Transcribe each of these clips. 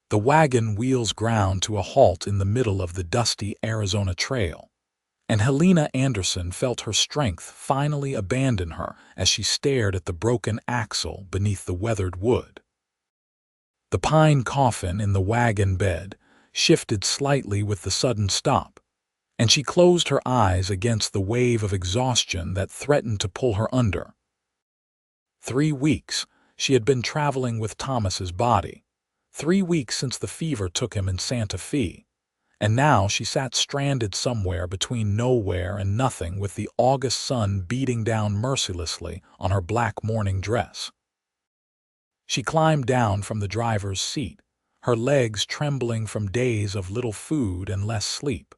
The wagon wheels ground to a halt in the middle of the dusty Arizona trail, and Helena Anderson felt her strength finally abandon her as she stared at the broken axle beneath the weathered wood. The pine coffin in the wagon bed shifted slightly with the sudden stop, and she closed her eyes against the wave of exhaustion that threatened to pull her under. 3 weeks she had been traveling with Thomas's body, 3 weeks since the fever took him in Santa Fe, and now she sat stranded somewhere between nowhere and nothing with the August sun beating down mercilessly on her black morning dress. She climbed down from the driver's seat, her legs trembling from days of little food and less sleep.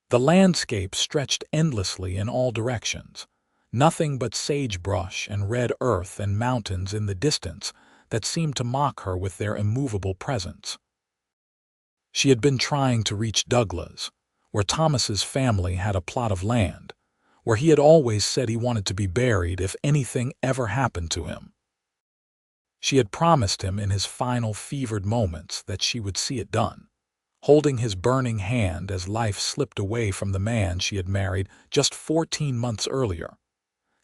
The landscape stretched endlessly in all directions, nothing but sagebrush and red earth and mountains in the distance that seemed to mock her with their immovable presence. She had been trying to reach Douglas, where Thomas's family had a plot of land, where he had always said he wanted to be buried if anything ever happened to him. She had promised him in his final fevered moments that she would see it done, holding his burning hand as life slipped away from the man she had married just 14 months earlier.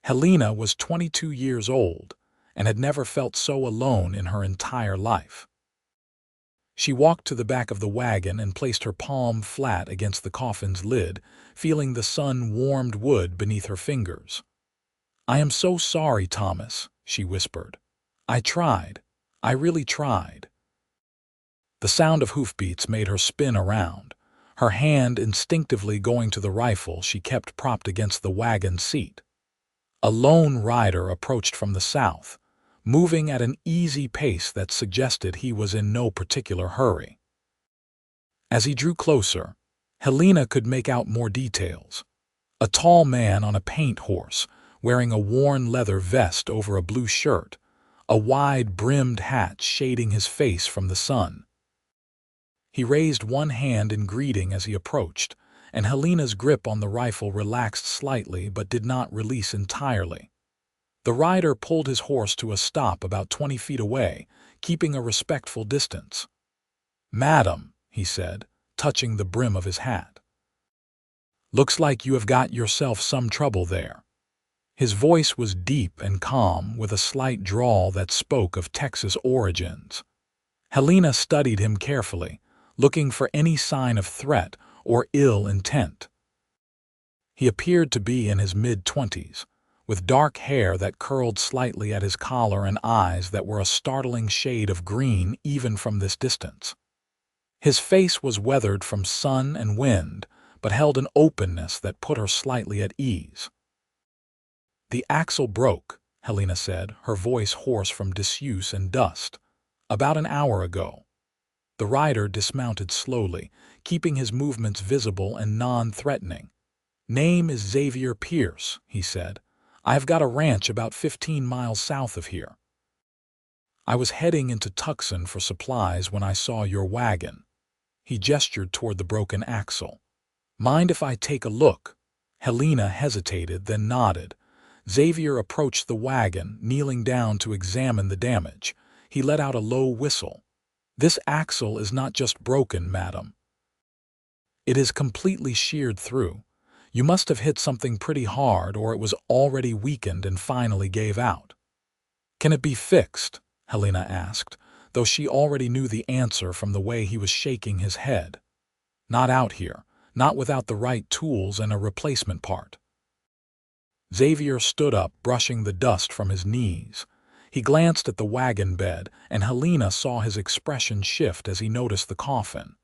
Helena was 22 years old and had never felt so alone in her entire life. She walked to the back of the wagon and placed her palm flat against the coffin's lid, feeling the sun-warmed wood beneath her fingers. "I am so sorry, Thomas," she whispered. "I tried. I really tried." The sound of hoofbeats made her spin around, her hand instinctively going to the rifle she kept propped against the wagon seat. A lone rider approached from the south, moving at an easy pace that suggested he was in no particular hurry. As he drew closer, Helena could make out more details. A tall man on a paint horse, wearing a worn leather vest over a blue shirt, a wide-brimmed hat shading his face from the sun. He raised one hand in greeting as he approached, and Helena's grip on the rifle relaxed slightly but did not release entirely. The rider pulled his horse to a stop about 20 feet away, keeping a respectful distance. "Madam," he said, touching the brim of his hat. "Looks like you have got yourself some trouble there." His voice was deep and calm, with a slight drawl that spoke of Texas origins. Helena studied him carefully, looking for any sign of threat or ill intent. He appeared to be in his mid-20s, with dark hair that curled slightly at his collar and eyes that were a startling shade of green even from this distance. His face was weathered from sun and wind, but held an openness that put her slightly at ease. "The axle broke," Helena said, her voice hoarse from disuse and dust, "about an hour ago." The rider dismounted slowly, keeping his movements visible and non-threatening. "Name is Xavier Pierce," he said. "I have got a ranch about 15 miles south of here. I was heading into Tucson for supplies when I saw your wagon." He gestured toward the broken axle. "Mind if I take a look?" Helena hesitated, then nodded. Xavier approached the wagon, kneeling down to examine the damage. He let out a low whistle. "This axle is not just broken, madam. It is completely sheared through. You must have hit something pretty hard, or it was already weakened and finally gave out." "Can it be fixed?" Helena asked, though she already knew the answer from the way he was shaking his head. "Not out here, not without the right tools and a replacement part." Xavier stood up, brushing the dust from his knees. He glanced at the wagon bed, and Helena saw his expression shift as he noticed the coffin.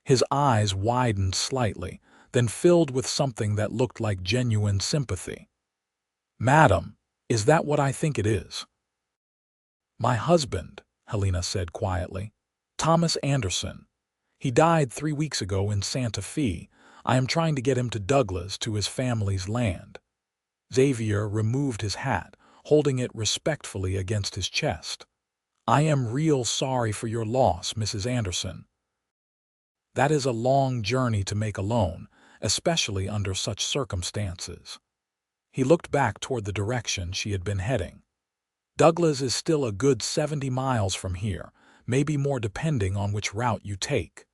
His eyes widened slightly, then filled with something that looked like genuine sympathy. "Madam, is that what I think it is?" "My husband," Helena said quietly. "Thomas Anderson. He died 3 weeks ago in Santa Fe. I am trying to get him to Douglas, to his family's land." Xavier removed his hat, holding it respectfully against his chest. "I am real sorry for your loss, Mrs. Anderson. That is a long journey to make alone, especially under such circumstances." He looked back toward the direction she had been heading. "Douglas is still a good 70 miles from here, maybe more depending on which route you take.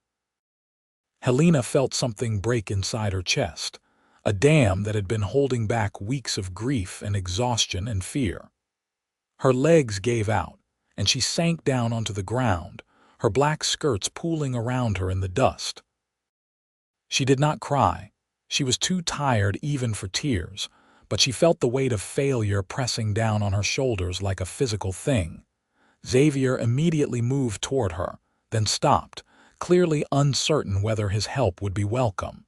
Helena felt something break inside her chest, a dam that had been holding back weeks of grief and exhaustion and fear. Her legs gave out, and she sank down onto the ground, her black skirts pooling around her in the dust. She did not cry. She was too tired even for tears, but she felt the weight of failure pressing down on her shoulders like a physical thing. Xavier immediately moved toward her, then stopped, clearly uncertain whether his help would be welcome.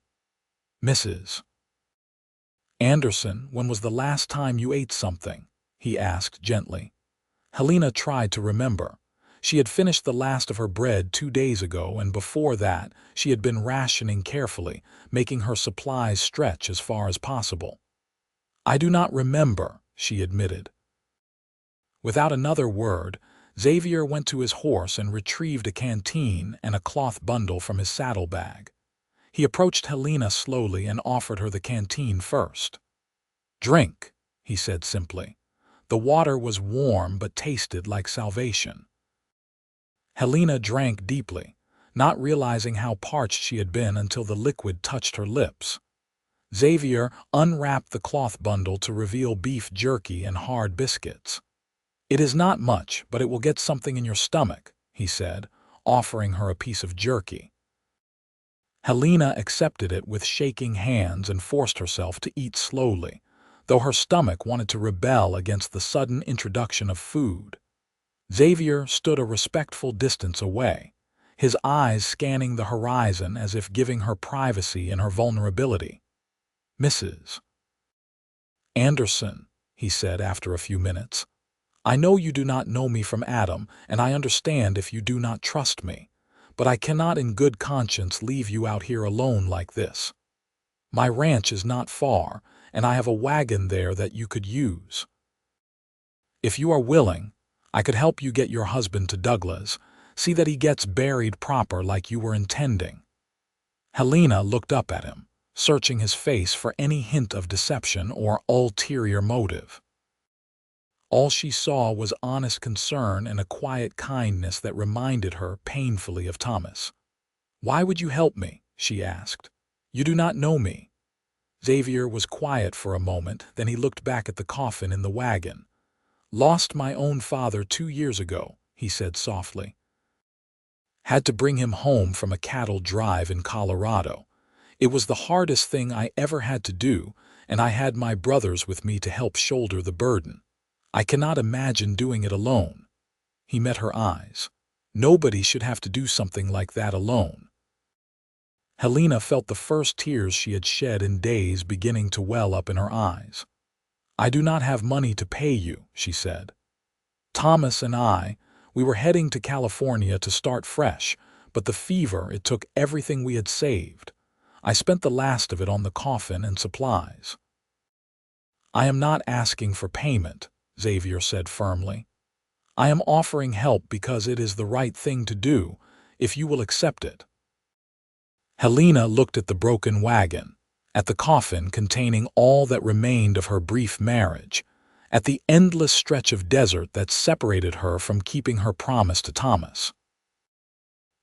"Mrs. Anderson, when was the last time you ate something?" he asked gently. Helena tried to remember. She had finished the last of her bread 2 days ago, and before that she had been rationing carefully, making her supplies stretch as far as possible. "I do not remember," she admitted. Without another word, Xavier went to his horse and retrieved a canteen and a cloth bundle from his saddlebag. He approached Helena slowly and offered her the canteen first. "Drink," he said simply. The water was warm but tasted like salvation. Helena drank deeply, not realizing how parched she had been until the liquid touched her lips. Xavier unwrapped the cloth bundle to reveal beef jerky and hard biscuits. "It is not much, but it will get something in your stomach," he said, offering her a piece of jerky. Helena accepted it with shaking hands and forced herself to eat slowly, though her stomach wanted to rebel against the sudden introduction of food. Xavier stood a respectful distance away, his eyes scanning the horizon as if giving her privacy in her vulnerability. "Mrs. Anderson," he said after a few minutes, "I know you do not know me from Adam, and I understand if you do not trust me, but I cannot in good conscience leave you out here alone like this. My ranch is not far, and I have a wagon there that you could use. If you are willing, I could help you get your husband to Douglas, see that he gets buried proper like you were intending." Helena looked up at him, searching his face for any hint of deception or ulterior motive. All she saw was honest concern and a quiet kindness that reminded her painfully of Thomas. "Why would you help me?" she asked. "You do not know me." Xavier was quiet for a moment, then he looked back at the coffin in the wagon. "Lost my own father 2 years ago," he said softly. "Had to bring him home from a cattle drive in Colorado. It was the hardest thing I ever had to do, and I had my brothers with me to help shoulder the burden. I cannot imagine doing it alone." He met her eyes. Nobody should have to do something like that alone. Helena felt the first tears she had shed in days beginning to well up in her eyes. "I do not have money to pay you," she said. "Thomas and we were heading to California to start fresh, but the fever, it took everything we had saved. I spent the last of it on the coffin and supplies." "I am not asking for payment," Xavier said firmly. "I am offering help because it is the right thing to do, if you will accept it." Helena looked at the broken wagon, at the coffin containing all that remained of her brief marriage, at the endless stretch of desert that separated her from keeping her promise to Thomas.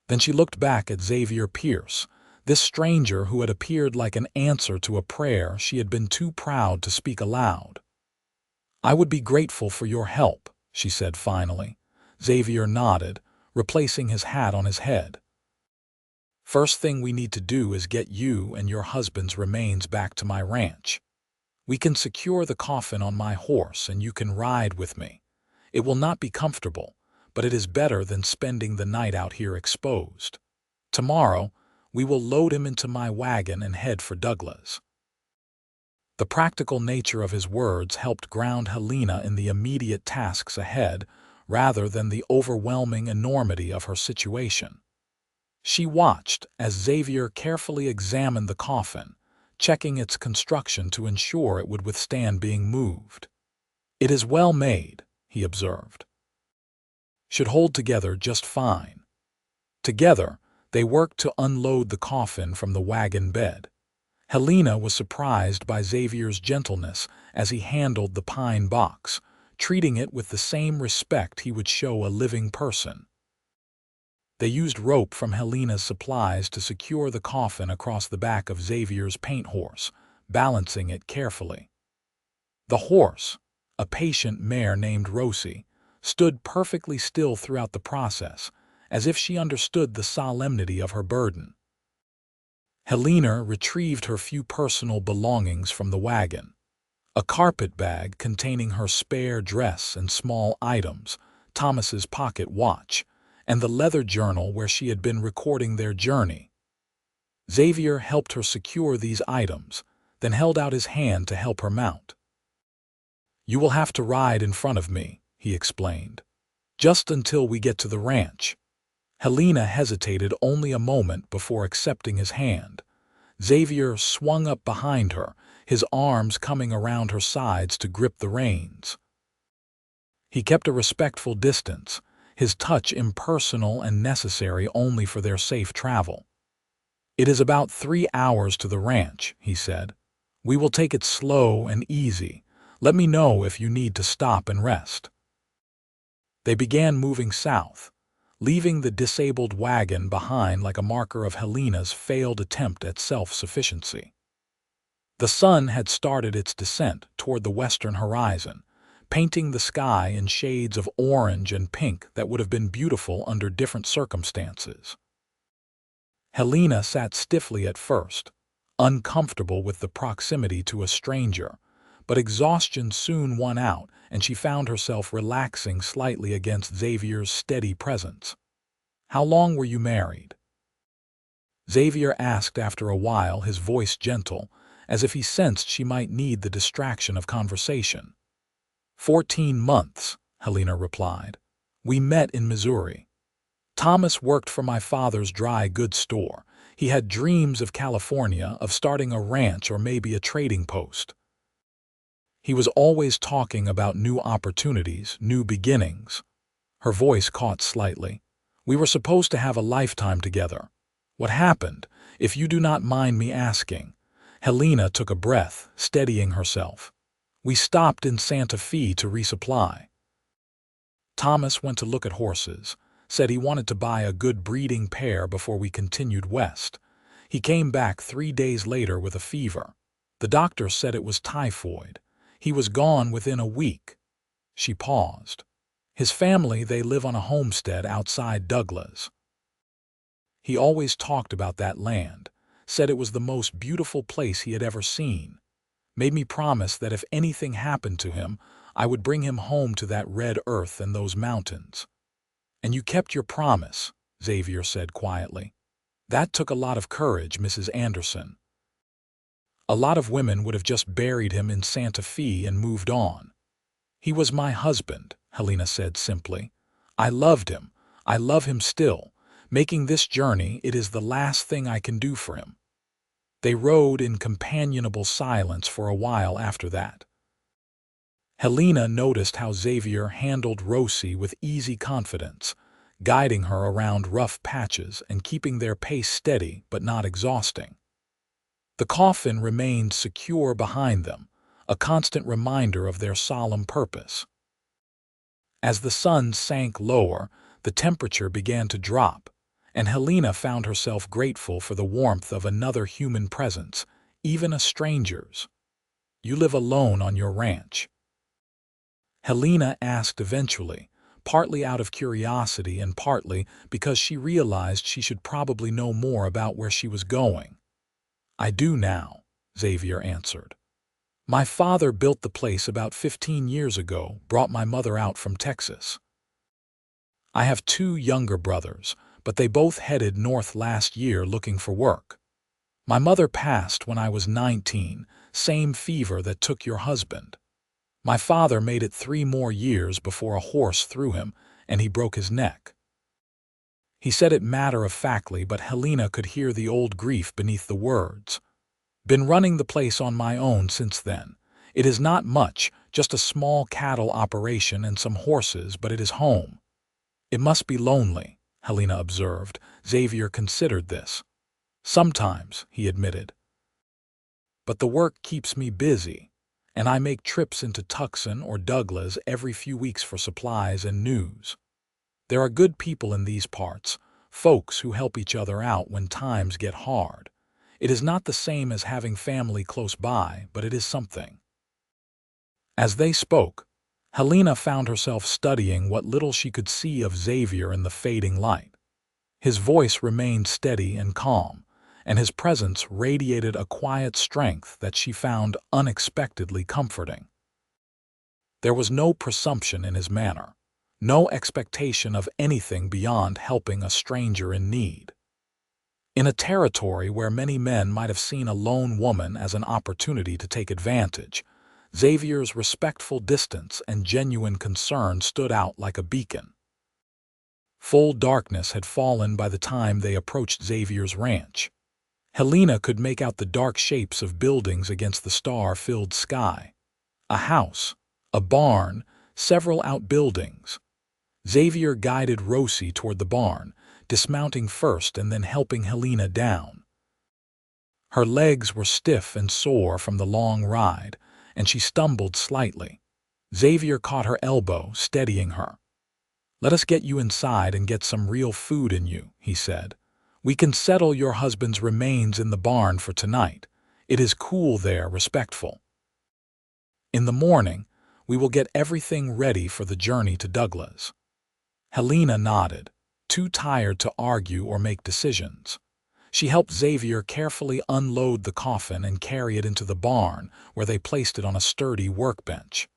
Then she looked back at Xavier Pierce, this stranger who had appeared like an answer to a prayer she had been too proud to speak aloud. "I would be grateful for your help," she said finally. Xavier nodded, replacing his hat on his head. "First thing we need to do is get you and your husband's remains back to my ranch. We can secure the coffin on my horse and you can ride with me. It will not be comfortable, but it is better than spending the night out here exposed. Tomorrow, we will load him into my wagon and head for Douglas." The practical nature of his words helped ground Helena in the immediate tasks ahead rather than the overwhelming enormity of her situation. She watched as Xavier carefully examined the coffin, checking its construction to ensure it would withstand being moved. "It is well made," he observed. "Should hold together just fine." Together, they worked to unload the coffin from the wagon bed. Helena was surprised by Xavier's gentleness as he handled the pine box, treating it with the same respect he would show a living person. They used rope from Helena's supplies to secure the coffin across the back of Xavier's paint horse, balancing it carefully. The horse, a patient mare named Rosie, stood perfectly still throughout the process, as if she understood the solemnity of her burden. Helena retrieved her few personal belongings from the wagon: a carpet bag containing her spare dress and small items, Thomas's pocket watch, and the leather journal where she had been recording their journey. Xavier helped her secure these items, then held out his hand to help her mount. "You will have to ride in front of me," he explained, "just until we get to the ranch." Helena hesitated only a moment before accepting his hand. Xavier swung up behind her, his arms coming around her sides to grip the reins. He kept a respectful distance, his touch impersonal and necessary only for their safe travel. "It is about 3 hours to the ranch," he said. "We will take it slow and easy. Let me know if you need to stop and rest." They began moving south, leaving the disabled wagon behind like a marker of Helena's failed attempt at self-sufficiency. The sun had started its descent toward the western horizon, painting the sky in shades of orange and pink that would have been beautiful under different circumstances. Helena sat stiffly at first, uncomfortable with the proximity to a stranger, but exhaustion soon won out and she found herself relaxing slightly against Xavier's steady presence. "How long were you married?" Xavier asked after a while, his voice gentle, as if he sensed she might need the distraction of conversation. 14 months, Helena replied. "We met in Missouri. Thomas worked for my father's dry goods store. He had dreams of California, of starting a ranch or maybe a trading post. He was always talking about new opportunities, new beginnings." Her voice caught slightly. "We were supposed to have a lifetime together. What happened, if you do not mind me asking?" Helena took a breath, steadying herself. "We stopped in Santa Fe to resupply. Thomas went to look at horses, said he wanted to buy a good breeding pair before we continued west. He came back 3 days later with a fever. The doctor said it was typhoid. He was gone within a week." She paused. "His family, they live on a homestead outside Douglas. He always talked about that land, said it was the most beautiful place he had ever seen. Made me promise that if anything happened to him, I would bring him home to that red earth and those mountains." "And you kept your promise," Xavier said quietly. "That took a lot of courage, Mrs. Anderson. A lot of women would have just buried him in Santa Fe and moved on." "He was my husband," Helena said simply. "I loved him. I love him still. Making this journey, it is the last thing I can do for him." They rode in companionable silence for a while after that. Helena noticed how Xavier handled Rosie with easy confidence, guiding her around rough patches and keeping their pace steady but not exhausting. The coffin remained secure behind them, a constant reminder of their solemn purpose. As the sun sank lower, the temperature began to drop, and Helena found herself grateful for the warmth of another human presence, even a stranger's. "You live alone on your ranch?" Helena asked eventually, partly out of curiosity and partly because she realized she should probably know more about where she was going. "I do now," Xavier answered. "My father built the place about 15 years ago, brought my mother out from Texas. I have 2 younger brothers, but they both headed north last year looking for work. My mother passed when I was 19, same fever that took your husband. My father made it 3 more years before a horse threw him and he broke his neck." He said it matter-of-factly, but Helena could hear the old grief beneath the words. "Been running the place on my own since then. It is not much, just a small cattle operation and some horses, but it is home." "It must be lonely," Helena observed. Xavier considered this. "Sometimes," he admitted. "But the work keeps me busy, and I make trips into Tucson or Douglas every few weeks for supplies and news. There are good people in these parts, folks who help each other out when times get hard. It is not the same as having family close by, but it is something. As they spoke, Helena found herself studying what little she could see of Xavier in the fading light. His voice remained steady and calm, and his presence radiated a quiet strength that she found unexpectedly comforting. There was no presumption in his manner, no expectation of anything beyond helping a stranger in need. In a territory where many men might have seen a lone woman as an opportunity to take advantage, Xavier's respectful distance and genuine concern stood out like a beacon. Full darkness had fallen by the time they approached Xavier's ranch. Helena could make out the dark shapes of buildings against the star-filled sky. A house, a barn, several outbuildings. Xavier guided Rosie toward the barn, dismounting first and then helping Helena down. Her legs were stiff and sore from the long ride, and she stumbled slightly. Xavier caught her elbow, steadying her. "Let us get you inside and get some real food in you," he said. "We can settle your husband's remains in the barn for tonight. It is cool there, respectful. In the morning, we will get everything ready for the journey to Douglas." Helena nodded, too tired to argue or make decisions. She helped Xavier carefully unload the coffin and carry it into the barn, where they placed it on a sturdy workbench.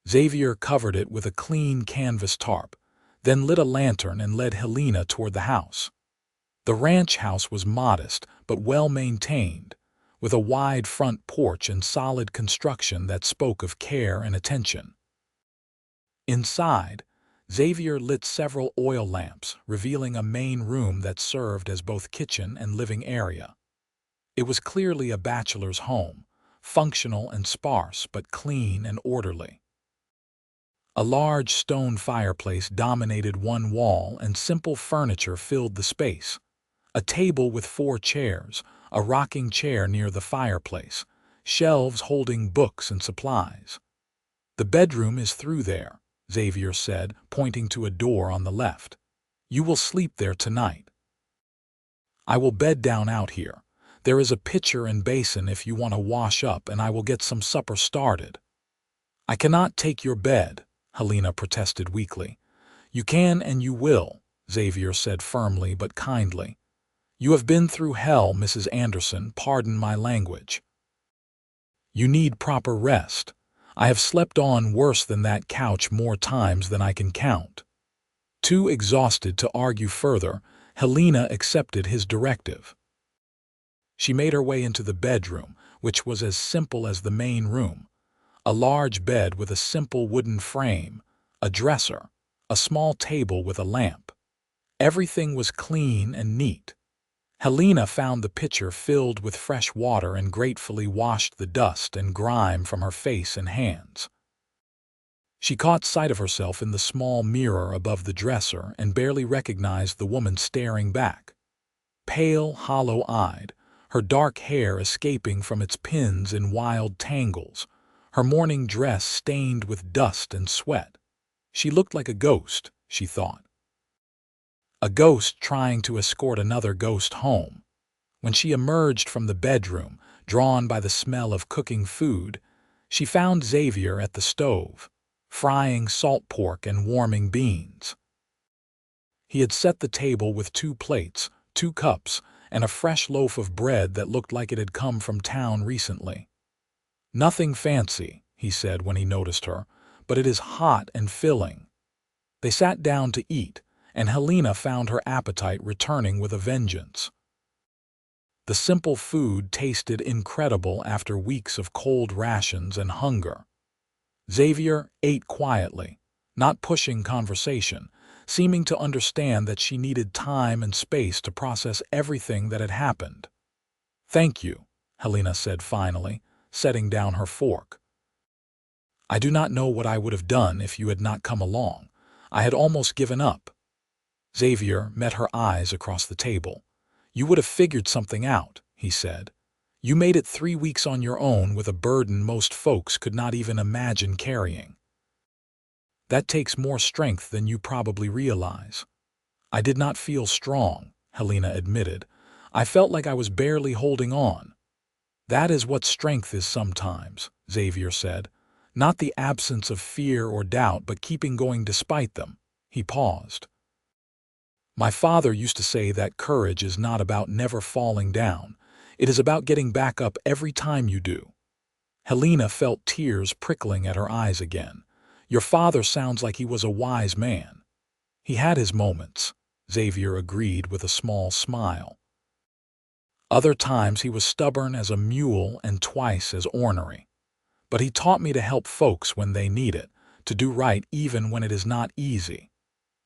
Xavier covered it with a clean canvas tarp, then lit a lantern and led Helena toward the house. The ranch house was modest but well-maintained, with a wide front porch and solid construction that spoke of care and attention. Inside, Xavier lit several oil lamps, revealing a main room that served as both kitchen and living area. It was clearly a bachelor's home, functional and sparse but clean and orderly. A large stone fireplace dominated one wall and simple furniture filled the space. A table with 4 chairs, a rocking chair near the fireplace, shelves holding books and supplies. "The bedroom is through there," Xavier said, pointing to a door on the left. "You will sleep there tonight. I will bed down out here. There is a pitcher and basin if you want to wash up, and I will get some supper started." "I cannot take your bed," Helena protested weakly. "You can and you will," Xavier said firmly but kindly. "You have been through hell, Mrs. Anderson, pardon my language. You need proper rest. I have slept on worse than that couch more times than I can count." Too exhausted to argue further, Helena accepted his directive. She made her way into the bedroom, which was as simple as the main room. A large bed with a simple wooden frame, a dresser, a small table with a lamp. Everything was clean and neat. Helena found the pitcher filled with fresh water and gratefully washed the dust and grime from her face and hands. She caught sight of herself in the small mirror above the dresser and barely recognized the woman staring back. Pale, hollow-eyed, her dark hair escaping from its pins in wild tangles, her morning dress stained with dust and sweat. She looked like a ghost, she thought. A ghost trying to escort another ghost home. When she emerged from the bedroom, drawn by the smell of cooking food, she found Xavier at the stove, frying salt pork and warming beans. He had set the table with 2 plates, 2 cups, and a fresh loaf of bread that looked like it had come from town recently. "Nothing fancy," he said when he noticed her, "but it is hot and filling." They sat down to eat, and Helena found her appetite returning with a vengeance. The simple food tasted incredible after weeks of cold rations and hunger. Xavier ate quietly, not pushing conversation, seeming to understand that she needed time and space to process everything that had happened. "Thank you," Helena said finally, setting down her fork. "I do not know what I would have done if you had not come along. I had almost given up." Xavier met her eyes across the table. "You would have figured something out," he said. "You made it 3 weeks on your own with a burden most folks could not even imagine carrying. That takes more strength than you probably realize. I did not feel strong, Helena admitted. I felt like I was barely holding on. That is what strength is sometimes, Xavier said. Not the absence of fear or doubt, but keeping going despite them. He paused. My father used to say that courage is not about never falling down. It is about getting back up every time you do. Helena felt tears prickling at her eyes again. Your father sounds like he was a wise man. He had his moments, Xavier agreed with a small smile. Other times he was stubborn as a mule and twice as ornery. But he taught me to help folks when they need it, to do right even when it is not easy.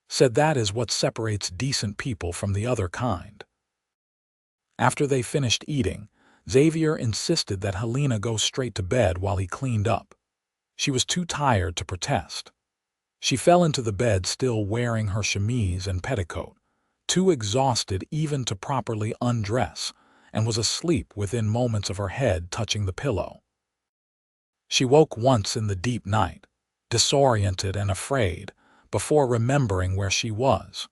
Said that is what separates decent people from the other kind. After they finished eating, Xavier insisted that Helena go straight to bed while he cleaned up. She was too tired to protest. She fell into the bed still wearing her chemise and petticoat, too exhausted even to properly undress, and was asleep within moments of her head touching the pillow. She woke once in the deep night, disoriented and afraid, before remembering where she was.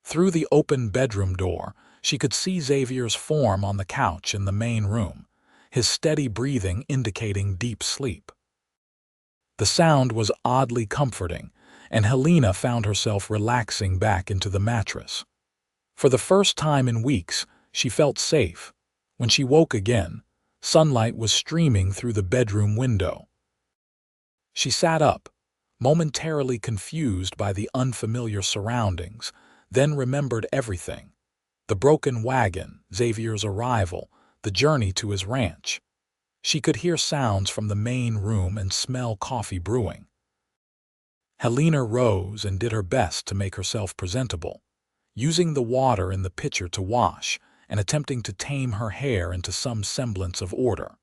Through the open bedroom door, she could see Xavier's form on the couch in the main room, his steady breathing indicating deep sleep. The sound was oddly comforting, and Helena found herself relaxing back into the mattress. For the first time in weeks, she felt safe. When she woke again, sunlight was streaming through the bedroom window. She sat up, momentarily confused by the unfamiliar surroundings, then remembered everything. The broken wagon, Xavier's arrival, the journey to his ranch. She could hear sounds from the main room and smell coffee brewing. Helena rose and did her best to make herself presentable, using the water in the pitcher to wash and attempting to tame her hair into some semblance of order.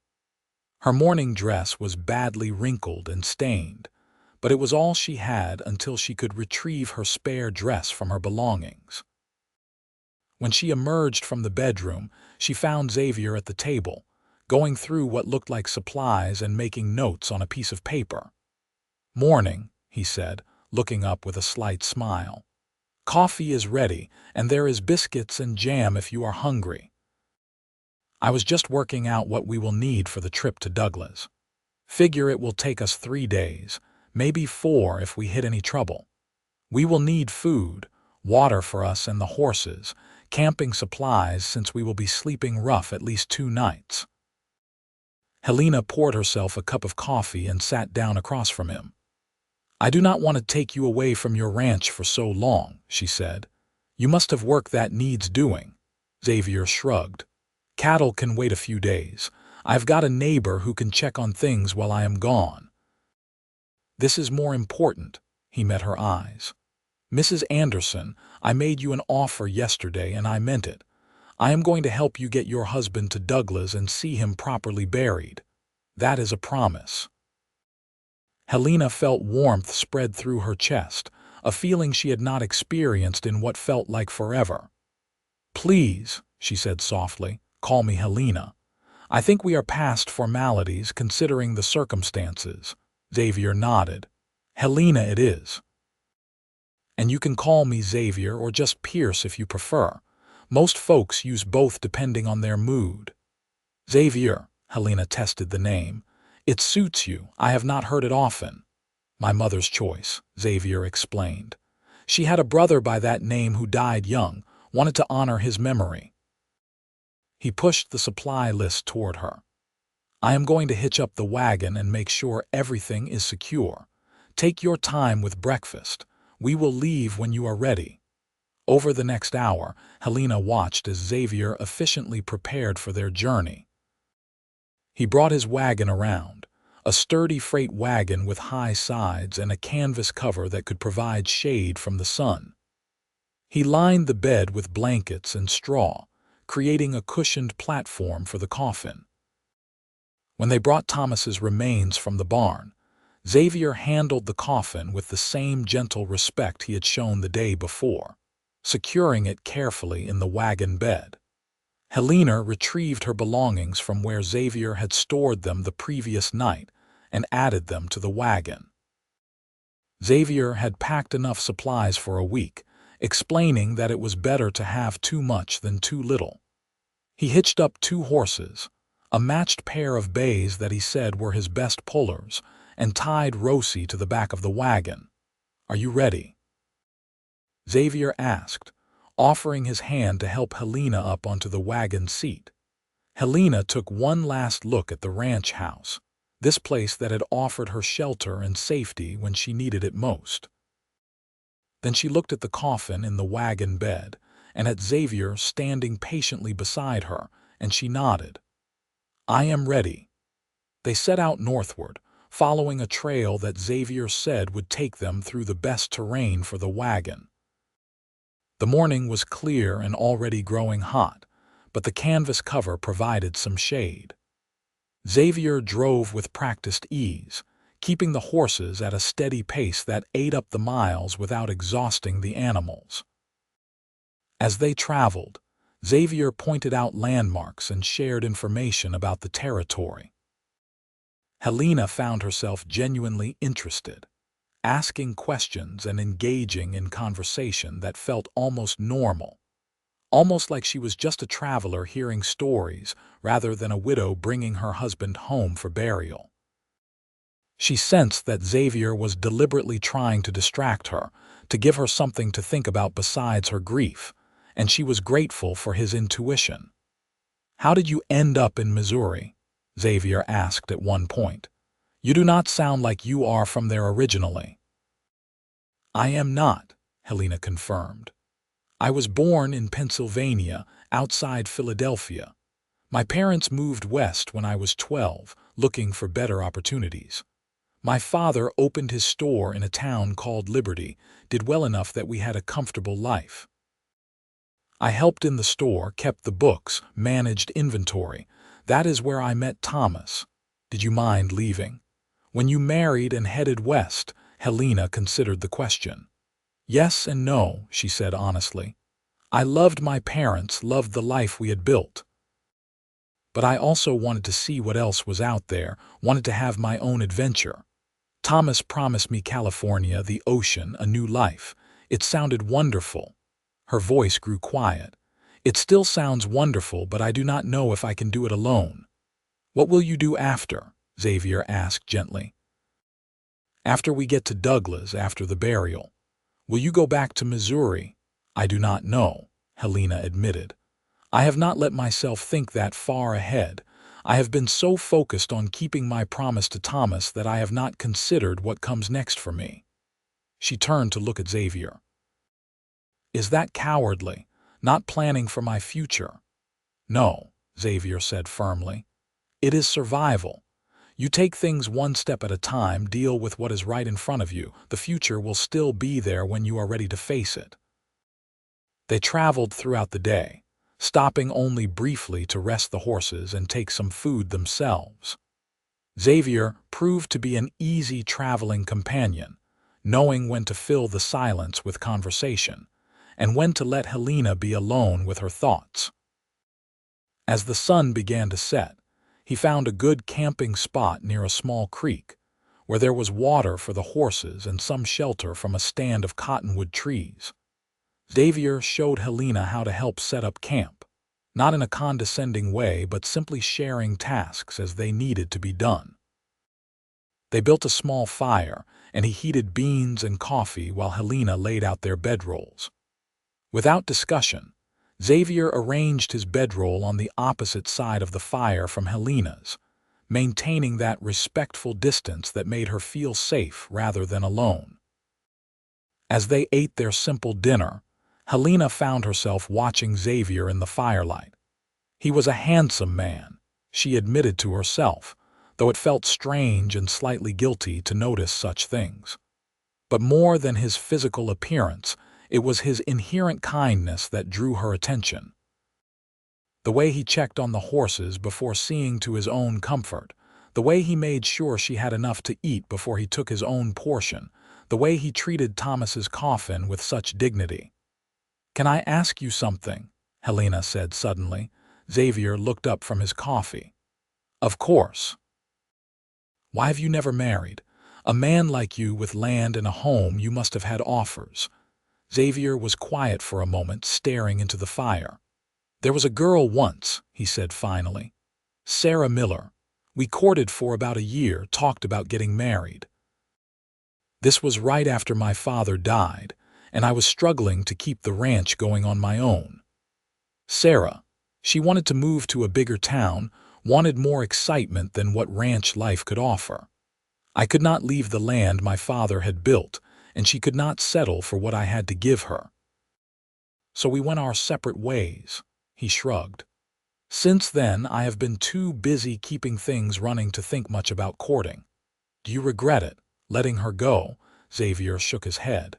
Her morning dress was badly wrinkled and stained, but it was all she had until she could retrieve her spare dress from her belongings. When she emerged from the bedroom, she found Xavier at the table, going through what looked like supplies and making notes on a piece of paper. "Morning," he said, looking up with a slight smile. "Coffee is ready, and there is biscuits and jam if you are hungry. I was just working out what we will need for the trip to Douglas. Figure it will take us 3 days, maybe 4 if we hit any trouble. We will need food, water for us and the horses, camping supplies since we will be sleeping rough at least 2 nights. Helena poured herself a cup of coffee and sat down across from him. "I do not want to take you away from your ranch for so long," she said. "You must have work that needs doing." Xavier shrugged. "Cattle can wait a few days. I've got a neighbor who can check on things while I am gone." "This is more important," he met her eyes. "Mrs. Anderson, I made you an offer yesterday and I meant it. I am going to help you get your husband to Douglas and see him properly buried. That is a promise." Helena felt warmth spread through her chest, a feeling she had not experienced in what felt like forever. "Please," she said softly, "call me Helena. I think we are past formalities considering the circumstances." Xavier nodded. "Helena it is. And you can call me Xavier or just Pierce if you prefer. Most folks use both depending on their mood." "Xavier," Helena tested the name. "It suits you. I have not heard it often." "My mother's choice," Xavier explained. "She had a brother by that name who died young, wanted to honor his memory." He pushed the supply list toward her. "I am going to hitch up the wagon and make sure everything is secure. Take your time with breakfast. We will leave when you are ready." Over the next hour, Helena watched as Xavier efficiently prepared for their journey. He brought his wagon around, a sturdy freight wagon with high sides and a canvas cover that could provide shade from the sun. He lined the bed with blankets and straw, creating a cushioned platform for the coffin. When they brought Thomas's remains from the barn, Xavier handled the coffin with the same gentle respect he had shown the day before, securing it carefully in the wagon bed. Helena retrieved her belongings from where Xavier had stored them the previous night and added them to the wagon. Xavier had packed enough supplies for a week, explaining that it was better to have too much than too little. He hitched up 2 horses, a matched pair of bays that he said were his best pullers, and tied Rosie to the back of the wagon. "Are you ready?" Xavier asked, offering his hand to help Helena up onto the wagon seat. Helena took one last look at the ranch house, this place that had offered her shelter and safety when she needed it most. Then she looked at the coffin in the wagon bed, and at Xavier standing patiently beside her, and she nodded. "I am ready." They set out northward, following a trail that Xavier said would take them through the best terrain for the wagon. The morning was clear and already growing hot, but the canvas cover provided some shade. Xavier drove with practiced ease, keeping the horses at a steady pace that ate up the miles without exhausting the animals. As they traveled, Xavier pointed out landmarks and shared information about the territory. Helena found herself genuinely interested, asking questions and engaging in conversation that felt almost normal, almost like she was just a traveler hearing stories rather than a widow bringing her husband home for burial. She sensed that Xavier was deliberately trying to distract her, to give her something to think about besides her grief, and she was grateful for his intuition. "How did you end up in Missouri?" Xavier asked at one point. "You do not sound like you are from there originally." "I am not," Helena confirmed. "I was born in Pennsylvania, outside Philadelphia. My parents moved west when I was 12, looking for better opportunities. My father opened his store in a town called Liberty, did well enough that we had a comfortable life. I helped in the store, kept the books, managed inventory. That is where I met Thomas. Did you mind leaving? When you married and headed west?" Helena considered the question. "Yes and no," she said honestly. "I loved my parents, loved the life we had built. But I also wanted to see what else was out there, wanted to have my own adventure. Thomas promised me California, the ocean, a new life. It sounded wonderful." Her voice grew quiet. "It still sounds wonderful, but I do not know if I can do it alone." "What will you do after?" Xavier asked gently. "After we get to Douglas, after the burial. Will you go back to Missouri?" "I do not know," Helena admitted. "I have not let myself think that far ahead. I have been so focused on keeping my promise to Thomas that I have not considered what comes next for me." She turned to look at Xavier. "Is that cowardly, not planning for my future?" "No," Xavier said firmly. "It is survival. You take things one step at a time, deal with what is right in front of you. The future will still be there when you are ready to face it." They traveled throughout the day, stopping only briefly to rest the horses and take some food themselves. Xavier proved to be an easy traveling companion, knowing when to fill the silence with conversation, and when to let Helena be alone with her thoughts. As the sun began to set, he found a good camping spot near a small creek, where there was water for the horses and some shelter from a stand of cottonwood trees. Xavier showed Helena how to help set up camp, not in a condescending way but simply sharing tasks as they needed to be done. They built a small fire, and he heated beans and coffee while Helena laid out their bedrolls. Without discussion, Xavier arranged his bedroll on the opposite side of the fire from Helena's, maintaining that respectful distance that made her feel safe rather than alone. As they ate their simple dinner, Helena found herself watching Xavier in the firelight. He was a handsome man, she admitted to herself, though it felt strange and slightly guilty to notice such things. But more than his physical appearance, it was his inherent kindness that drew her attention. The way he checked on the horses before seeing to his own comfort, the way he made sure she had enough to eat before he took his own portion, the way he treated Thomas's coffin with such dignity. "Can I ask you something?" Helena said suddenly. Xavier looked up from his coffee. "Of course." "Why have you never married? A man like you with land and a home, you must have had offers." Xavier was quiet for a moment, staring into the fire. "There was a girl once," he said finally. "Sarah Miller. We courted for about a year, talked about getting married. This was right after my father died, and I was struggling to keep the ranch going on my own. Sarah, she wanted to move to a bigger town, wanted more excitement than what ranch life could offer. I could not leave the land my father had built, and she could not settle for what I had to give her. So we went our separate ways," he shrugged. "Since then, I have been too busy keeping things running to think much about courting." "Do you regret it, letting her go?" Xavier shook his head.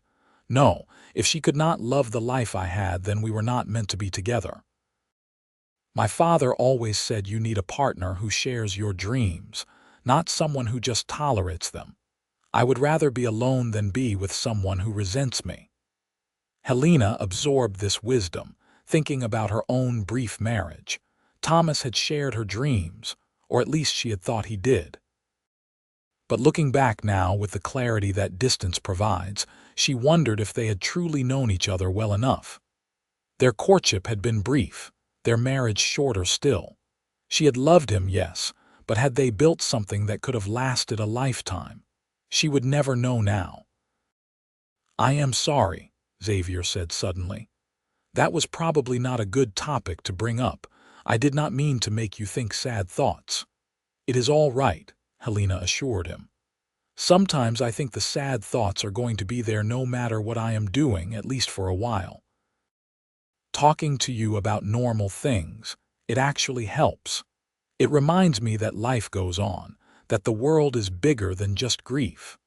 "No, if she could not love the life I had, then we were not meant to be together. My father always said you need a partner who shares your dreams, not someone who just tolerates them. I would rather be alone than be with someone who resents me." Helena absorbed this wisdom, thinking about her own brief marriage. Thomas had shared her dreams, or at least she had thought he did. But looking back now with the clarity that distance provides, she wondered if they had truly known each other well enough. Their courtship had been brief, their marriage shorter still. She had loved him, yes, but had they built something that could have lasted a lifetime? She would never know now. "I am sorry," Xavier said suddenly. "That was probably not a good topic to bring up. I did not mean to make you think sad thoughts." "It is all right," Helena assured him. "Sometimes I think the sad thoughts are going to be there no matter what I am doing, at least for a while. Talking to you about normal things, it actually helps. It reminds me that life goes on, that the world is bigger than just grief."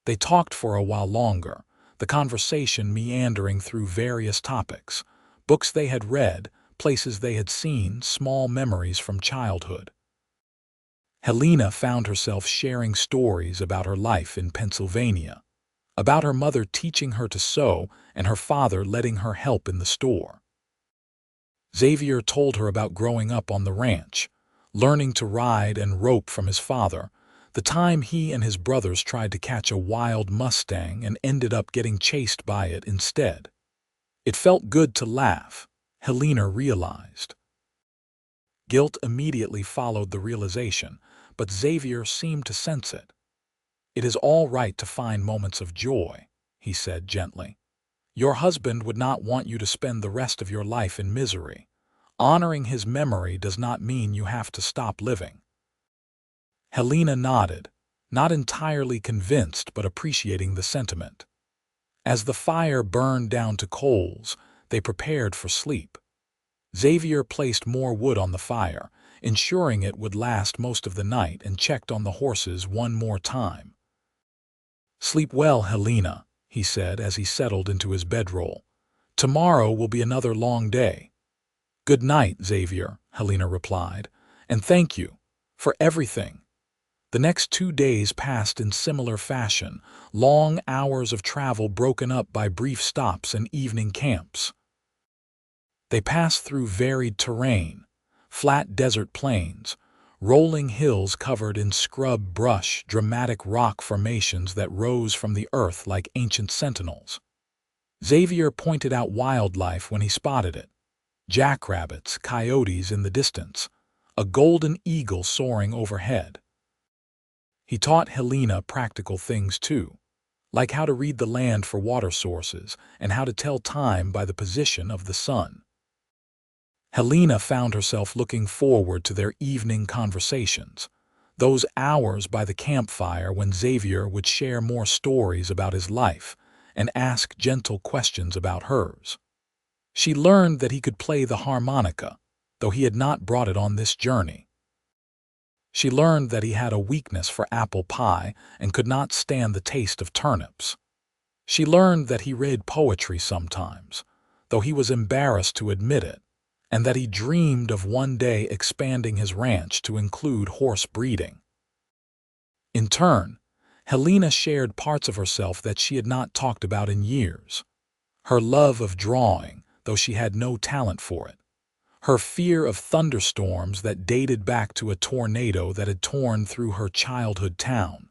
They talked for a while longer, the conversation meandering through various topics, books they had read, places they had seen, small memories from childhood. Helena found herself sharing stories about her life in Pennsylvania, about her mother teaching her to sew and her father letting her help in the store. Xavier told her about growing up on the ranch, learning to ride and rope from his father, the time he and his brothers tried to catch a wild Mustang and ended up getting chased by it instead. It felt good to laugh, Helena realized. Guilt immediately followed the realization, but Xavier seemed to sense it. "It is all right to find moments of joy," he said gently. "Your husband would not want you to spend the rest of your life in misery. Honoring his memory does not mean you have to stop living." Helena nodded, not entirely convinced but appreciating the sentiment. As the fire burned down to coals, they prepared for sleep. Xavier placed more wood on the fire, ensuring it would last most of the night, and checked on the horses one more time. "Sleep well, Helena," he said as he settled into his bedroll. "Tomorrow will be another long day." "Good night, Xavier," Helena replied, "and thank you for everything." The next 2 days passed in similar fashion, long hours of travel broken up by brief stops and evening camps. They passed through varied terrain, flat desert plains, rolling hills covered in scrub brush, dramatic rock formations that rose from the earth like ancient sentinels. Xavier pointed out wildlife when he spotted it: jackrabbits, coyotes in the distance, a golden eagle soaring overhead. He taught Helena practical things too, like how to read the land for water sources and how to tell time by the position of the sun. Helena found herself looking forward to their evening conversations, those hours by the campfire when Xavier would share more stories about his life and ask gentle questions about hers. She learned that he could play the harmonica, though he had not brought it on this journey. She learned that he had a weakness for apple pie and could not stand the taste of turnips. She learned that he read poetry sometimes, though he was embarrassed to admit it, and that he dreamed of one day expanding his ranch to include horse breeding. In turn, Helena shared parts of herself that she had not talked about in years. Her love of drawing, though she had no talent for it. Her fear of thunderstorms that dated back to a tornado that had torn through her childhood town.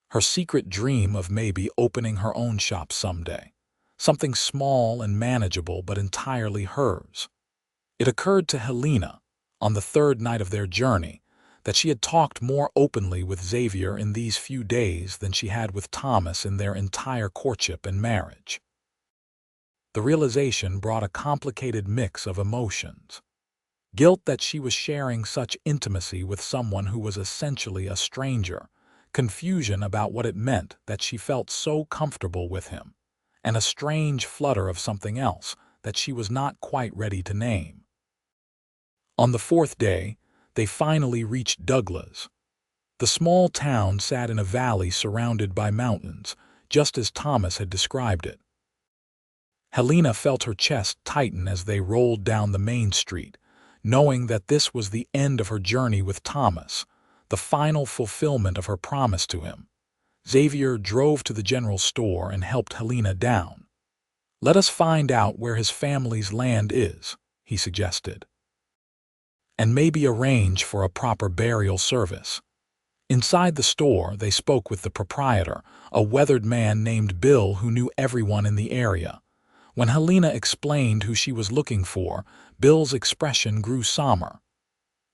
Her secret dream of maybe opening her own shop someday, something small and manageable but entirely hers. It occurred to Helena, on the third night of their journey, that she had talked more openly with Xavier in these few days than she had with Thomas in their entire courtship and marriage. The realization brought a complicated mix of emotions. Guilt that she was sharing such intimacy with someone who was essentially a stranger, confusion about what it meant that she felt so comfortable with him, and a strange flutter of something else that she was not quite ready to name. On the fourth day, they finally reached Douglas. The small town sat in a valley surrounded by mountains, just as Thomas had described it. Helena felt her chest tighten as they rolled down the main street, knowing that this was the end of her journey with Thomas, the final fulfillment of her promise to him. Xavier drove to the general store and helped Helena down. "Let us find out where his family's land is," he suggested, "and maybe arrange for a proper burial service." Inside the store, they spoke with the proprietor, a weathered man named Bill who knew everyone in the area. When Helena explained who she was looking for, Bill's expression grew somber.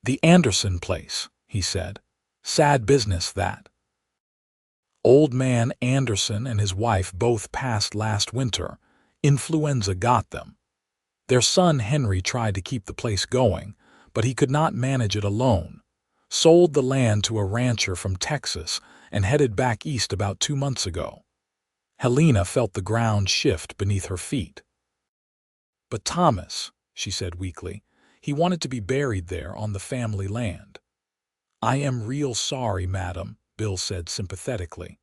"The Anderson place," he said. "Sad business, that. Old man Anderson and his wife both passed last winter. Influenza got them. Their son Henry tried to keep the place going, but he could not manage it alone. Sold the land to a rancher from Texas and headed back east about 2 months ago." Helena felt the ground shift beneath her feet. "But Thomas," she said weakly, "he wanted to be buried there on the family land." "I am real sorry, madam," Bill said sympathetically.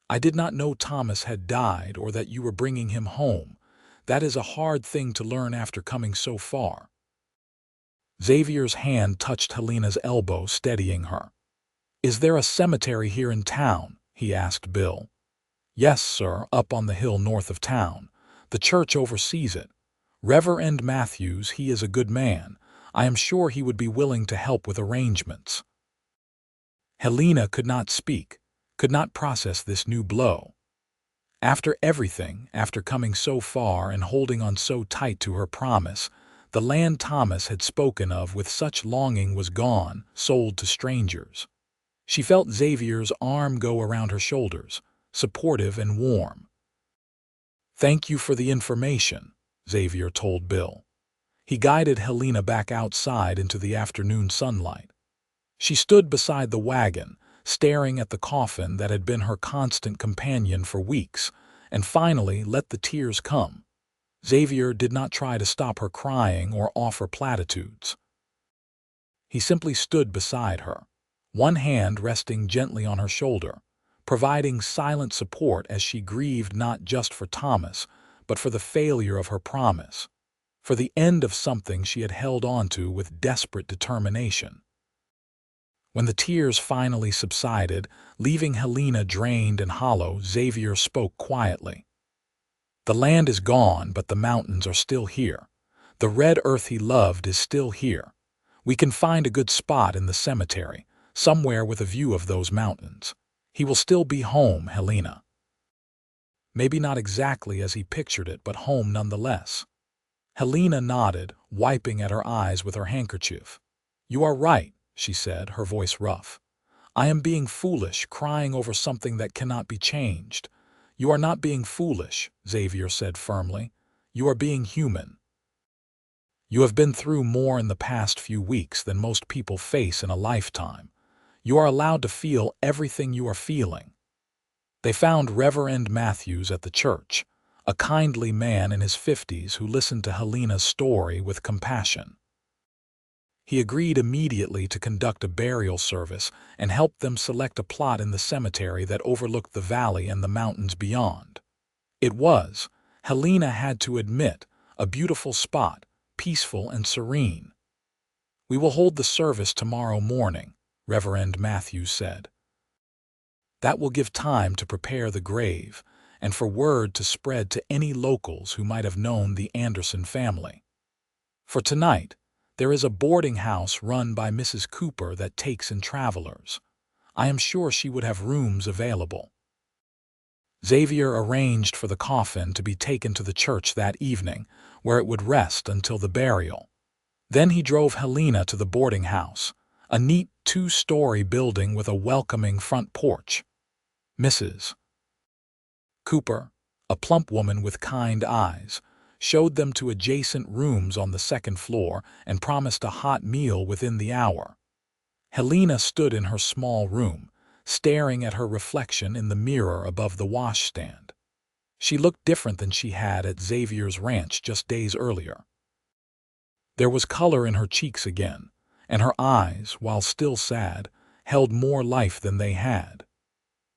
"I did not know Thomas had died or that you were bringing him home. That is a hard thing to learn after coming so far." Xavier's hand touched Helena's elbow, steadying her. "Is there a cemetery here in town?" he asked Bill. "Yes, sir, up on the hill north of town. The church oversees it. Reverend Matthews, he is a good man. I am sure he would be willing to help with arrangements." Helena could not speak, could not process this new blow. After everything, after coming so far and holding on so tight to her promise, the land Thomas had spoken of with such longing was gone, sold to strangers. She felt Xavier's arm go around her shoulders, supportive and warm. "Thank you for the information," Xavier told Bill. He guided Helena back outside into the afternoon sunlight. She stood beside the wagon, staring at the coffin that had been her constant companion for weeks, and finally let the tears come. Xavier did not try to stop her crying or offer platitudes. He simply stood beside her, one hand resting gently on her shoulder, providing silent support as she grieved not just for Thomas, but for the failure of her promise, for the end of something she had held on to with desperate determination. When the tears finally subsided, leaving Helena drained and hollow, Xavier spoke quietly. "The land is gone, but the mountains are still here. The red earth he loved is still here. We can find a good spot in the cemetery, somewhere with a view of those mountains. He will still be home, Helena." Maybe not exactly as he pictured it, but home nonetheless. Helena nodded, wiping at her eyes with her handkerchief. "You are right," she said, her voice rough. "I am being foolish, crying over something that cannot be changed." "You are not being foolish," Xavier said firmly. "You are being human. You have been through more in the past few weeks than most people face in a lifetime. You are allowed to feel everything you are feeling." They found Reverend Matthews at the church, a kindly man in his 50s who listened to Helena's story with compassion. He agreed immediately to conduct a burial service and helped them select a plot in the cemetery that overlooked the valley and the mountains beyond. It was, Helena had to admit, a beautiful spot, peaceful and serene. "We will hold the service tomorrow morning," Reverend Matthews said. "That will give time to prepare the grave and for word to spread to any locals who might have known the Anderson family. For tonight, there is a boarding house run by Mrs. Cooper that takes in travelers. I am sure she would have rooms available." Xavier arranged for the coffin to be taken to the church that evening, where it would rest until the burial. Then he drove Helena to the boarding house, a neat two-story building with a welcoming front porch. Mrs. Cooper, a plump woman with kind eyes, showed them to adjacent rooms on the second floor and promised a hot meal within the hour. Helena stood in her small room, staring at her reflection in the mirror above the washstand. She looked different than she had at Xavier's ranch just days earlier. There was color in her cheeks again, and her eyes, while still sad, held more life than they had.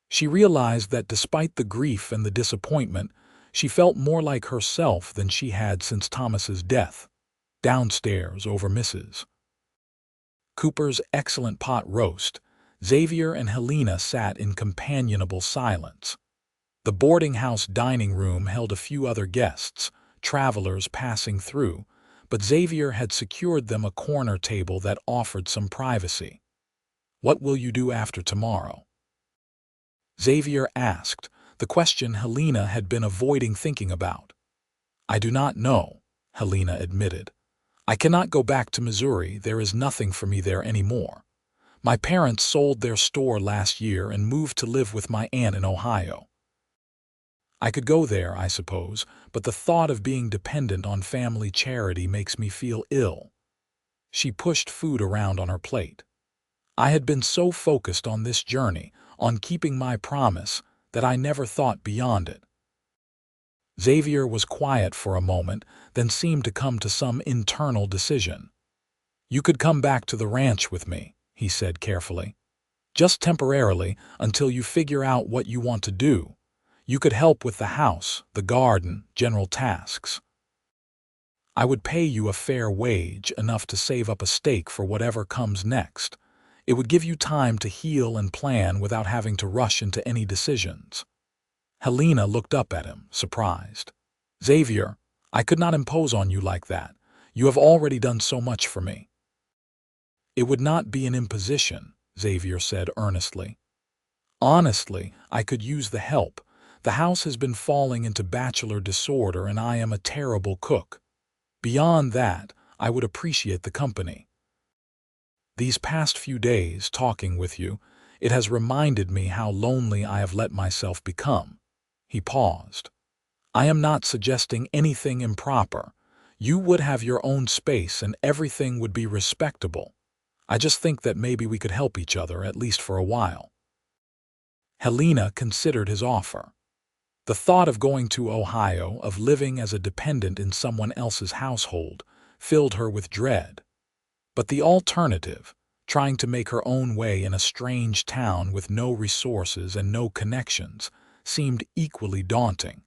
She realized that despite the grief and the disappointment, she felt more like herself than she had since Thomas's death. Downstairs over Mrs. Cooper's excellent pot roast, Xavier and Helena sat in companionable silence. The boarding house dining room held a few other guests, travelers passing through, but Xavier had secured them a corner table that offered some privacy. "What will you do after tomorrow?" Xavier asked, the question Helena had been avoiding thinking about. "I do not know," Helena admitted. "I cannot go back to Missouri. There is nothing for me there anymore. My parents sold their store last year and moved to live with my aunt in Ohio. I could go there, I suppose, but the thought of being dependent on family charity makes me feel ill." She pushed food around on her plate. "I had been so focused on this journey, on keeping my promise, that I never thought beyond it." Xavier was quiet for a moment, then seemed to come to some internal decision. "You could come back to the ranch with me," he said carefully. "Just temporarily, until you figure out what you want to do. You could help with the house, the garden, general tasks. I would pay you a fair wage, enough to save up a stake for whatever comes next. It would give you time to heal and plan without having to rush into any decisions." Helena looked up at him, surprised. "Xavier, I could not impose on you like that. You have already done so much for me." "It would not be an imposition," Xavier said earnestly. "Honestly, I could use the help. The house has been falling into bachelor disorder and I am a terrible cook. Beyond that, I would appreciate the company. These past few days, talking with you, it has reminded me how lonely I have let myself become." He paused. "I am not suggesting anything improper. You would have your own space and everything would be respectable. I just think that maybe we could help each other, at least for a while." Helena considered his offer. The thought of going to Ohio, of living as a dependent in someone else's household, filled her with dread. But the alternative, trying to make her own way in a strange town with no resources and no connections, seemed equally daunting.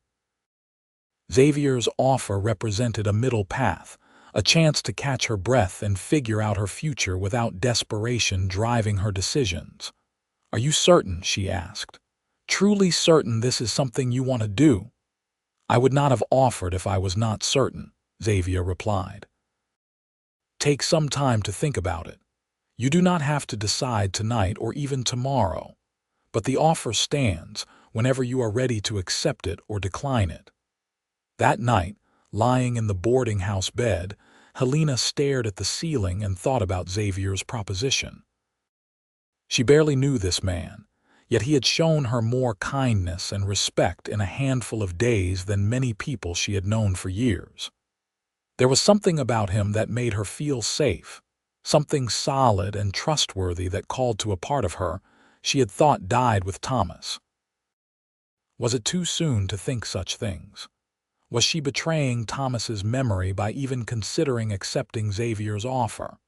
Xavier's offer represented a middle path, a chance to catch her breath and figure out her future without desperation driving her decisions. "Are you certain?" she asked. "Truly certain this is something you want to do?" "I would not have offered if I was not certain," Xavier replied. "Take some time to think about it. You do not have to decide tonight or even tomorrow. But the offer stands whenever you are ready to accept it or decline it." That night, lying in the boarding house bed, Helena stared at the ceiling and thought about Xavier's proposition. She barely knew this man, yet he had shown her more kindness and respect in a handful of days than many people she had known for years. There was something about him that made her feel safe, something solid and trustworthy that called to a part of her she had thought died with Thomas. Was it too soon to think such things? Was she betraying Thomas's memory by even considering accepting Xavier's offer?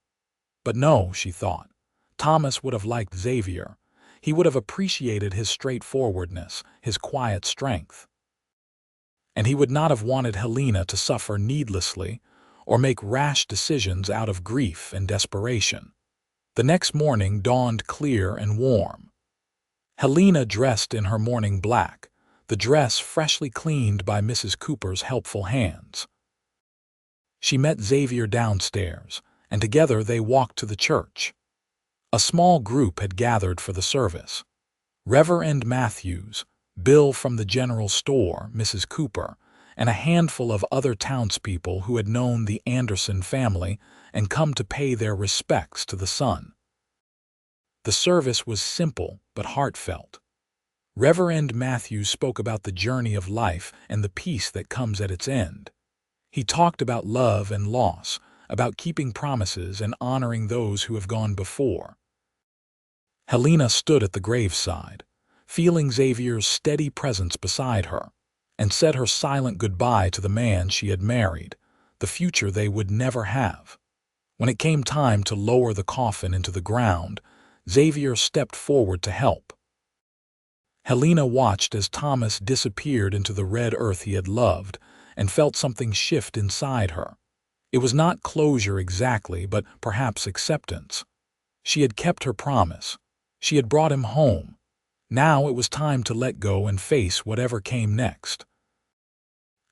But no, she thought. Thomas would have liked Xavier. He would have appreciated his straightforwardness, his quiet strength. And he would not have wanted Helena to suffer needlessly or make rash decisions out of grief and desperation. The next morning dawned clear and warm. Helena dressed in her morning black, the dress freshly cleaned by Mrs. Cooper's helpful hands. She met Xavier downstairs, and together they walked to the church. A small group had gathered for the service. Reverend Matthews, Bill from the general store, Mrs. Cooper, and a handful of other townspeople who had known the Anderson family and come to pay their respects to the son. The service was simple but heartfelt. Reverend Matthews spoke about the journey of life and the peace that comes at its end. He talked about love and loss, about keeping promises and honoring those who have gone before. Helena stood at the graveside, feeling Xavier's steady presence beside her, and said her silent goodbye to the man she had married, the future they would never have. When it came time to lower the coffin into the ground, Xavier stepped forward to help. Helena watched as Thomas disappeared into the red earth he had loved and felt something shift inside her. It was not closure exactly, but perhaps acceptance. She had kept her promise. She had brought him home. Now it was time to let go and face whatever came next.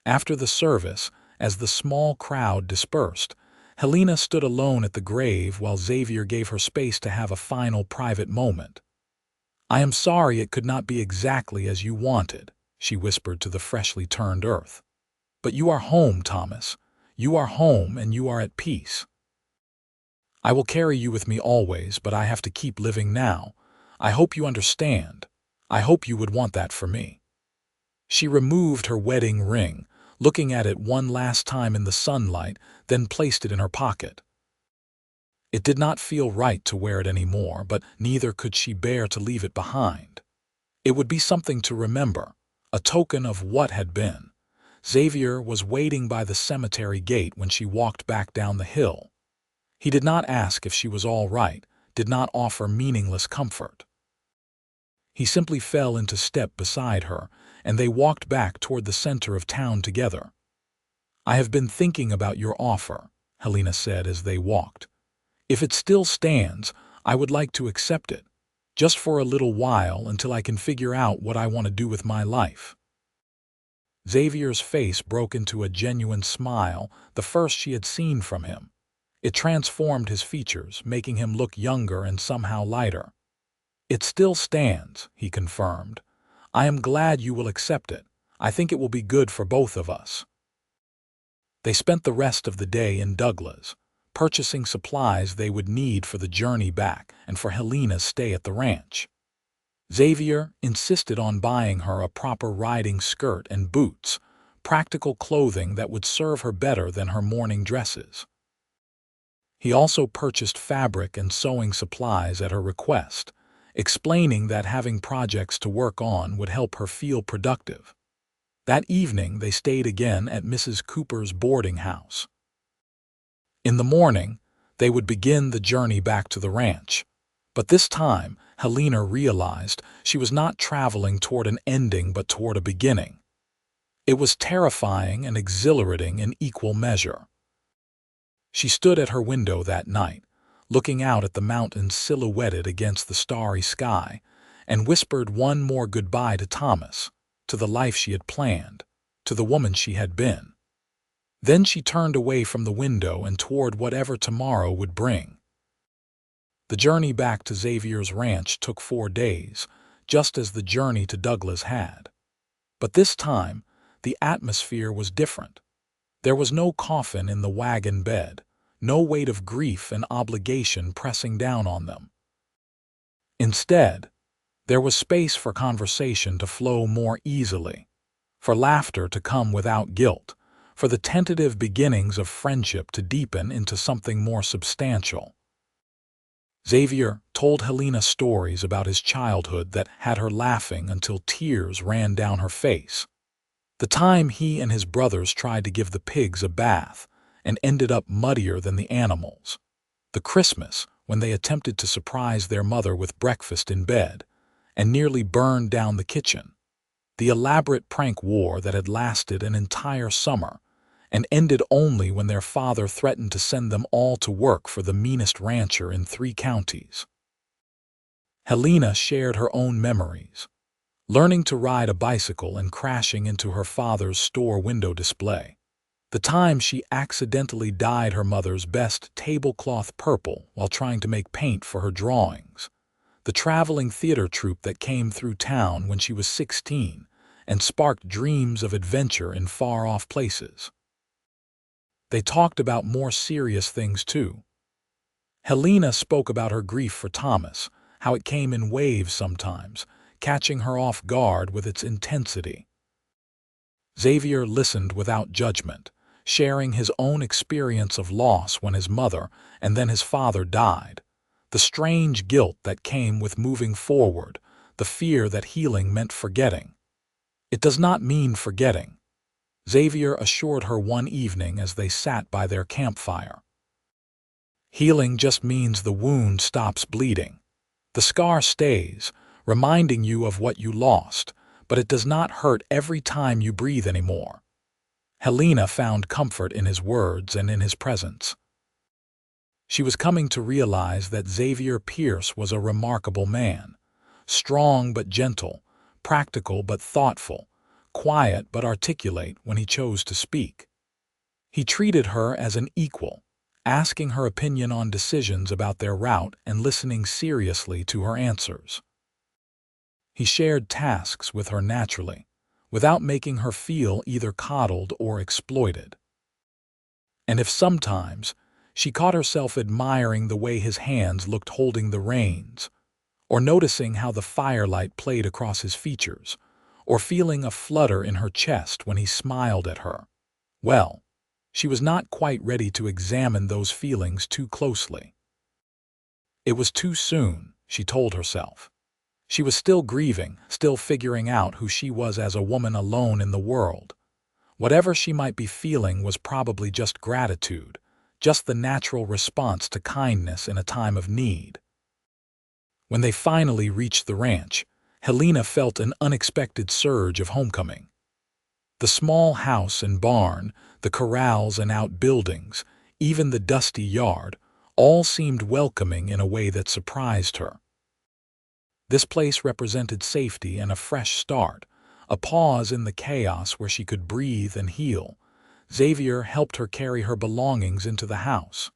After the service, as the small crowd dispersed, Helena stood alone at the grave while Xavier gave her space to have a final private moment. "I am sorry it could not be exactly as you wanted," she whispered to the freshly turned earth. "But you are home, Thomas. You are home and you are at peace. I will carry you with me always, but I have to keep living now. I hope you understand. I hope you would want that for me." She removed her wedding ring, looking at it one last time in the sunlight, then placed it in her pocket. It did not feel right to wear it anymore, but neither could she bear to leave it behind. It would be something to remember, a token of what had been. Xavier was waiting by the cemetery gate when she walked back down the hill. He did not ask if she was all right, did not offer meaningless comfort. He simply fell into step beside her, and they walked back toward the center of town together. "I have been thinking about your offer," Helena said as they walked. "If it still stands, I would like to accept it, just for a little while until I can figure out what I want to do with my life." Xavier's face broke into a genuine smile, the first she had seen from him. It transformed his features, making him look younger and somehow lighter. "It still stands," he confirmed. "I am glad you will accept it. I think it will be good for both of us." They spent the rest of the day in Douglas, purchasing supplies they would need for the journey back and for Helena's stay at the ranch. Xavier insisted on buying her a proper riding skirt and boots, practical clothing that would serve her better than her morning dresses. He also purchased fabric and sewing supplies at her request, explaining that having projects to work on would help her feel productive. That evening they stayed again at Mrs. Cooper's boarding house. In the morning, they would begin the journey back to the ranch. But this time, Helena realized she was not traveling toward an ending but toward a beginning. It was terrifying and exhilarating in equal measure. She stood at her window that night, looking out at the mountains silhouetted against the starry sky, and whispered one more goodbye to Thomas, to the life she had planned, to the woman she had been. Then she turned away from the window and toward whatever tomorrow would bring. The journey back to Xavier's ranch took 4 days, just as the journey to Douglas had. But this time, the atmosphere was different. There was no coffin in the wagon bed, no weight of grief and obligation pressing down on them. Instead, there was space for conversation to flow more easily, for laughter to come without guilt, for the tentative beginnings of friendship to deepen into something more substantial. Xavier told Helena stories about his childhood that had her laughing until tears ran down her face. The time he and his brothers tried to give the pigs a bath and ended up muddier than the animals. The Christmas when they attempted to surprise their mother with breakfast in bed and nearly burned down the kitchen. The elaborate prank war that had lasted an entire summer and ended only when their father threatened to send them all to work for the meanest rancher in 3 counties. Helena shared her own memories, learning to ride a bicycle and crashing into her father's store window display. The time she accidentally dyed her mother's best tablecloth purple while trying to make paint for her drawings. the traveling theater troupe that came through town when she was 16 and sparked dreams of adventure in far-off places. They talked about more serious things too. Helena spoke about her grief for Thomas, how it came in waves sometimes, catching her off guard with its intensity. Xavier listened without judgment, sharing his own experience of loss when his mother and then his father died, the strange guilt that came with moving forward, the fear that healing meant forgetting. It does not mean forgetting, Xavier assured her one evening as they sat by their campfire. Healing just means the wound stops bleeding. The scar stays, reminding you of what you lost, but it does not hurt every time you breathe anymore. Helena found comfort in his words and in his presence. She was coming to realize that Xavier Pierce was a remarkable man, strong but gentle, practical but thoughtful, quiet but articulate when he chose to speak. He treated her as an equal, asking her opinion on decisions about their route and listening seriously to her answers. He shared tasks with her naturally, without making her feel either coddled or exploited. And if sometimes she caught herself admiring the way his hands looked holding the reins, or noticing how the firelight played across his features, or feeling a flutter in her chest when he smiled at her, well, she was not quite ready to examine those feelings too closely. It was too soon, she told herself. She was still grieving, still figuring out who she was as a woman alone in the world. Whatever she might be feeling was probably just gratitude, just the natural response to kindness in a time of need. When they finally reached the ranch, Helena felt an unexpected surge of homecoming. The small house and barn, the corrals and outbuildings, even the dusty yard, all seemed welcoming in a way that surprised her. This place represented safety and a fresh start, a pause in the chaos where she could breathe and heal. Xavier helped her carry her belongings into the house.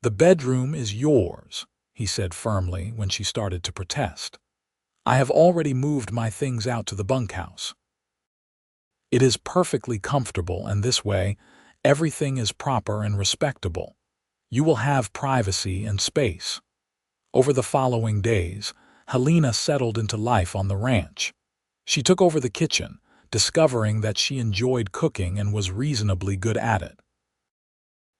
"The bedroom is yours," he said firmly when she started to protest. "I have already moved my things out to the bunkhouse. It is perfectly comfortable, and this way, everything is proper and respectable. You will have privacy and space." Over the following days, Helena settled into life on the ranch. She took over the kitchen, discovering that she enjoyed cooking and was reasonably good at it.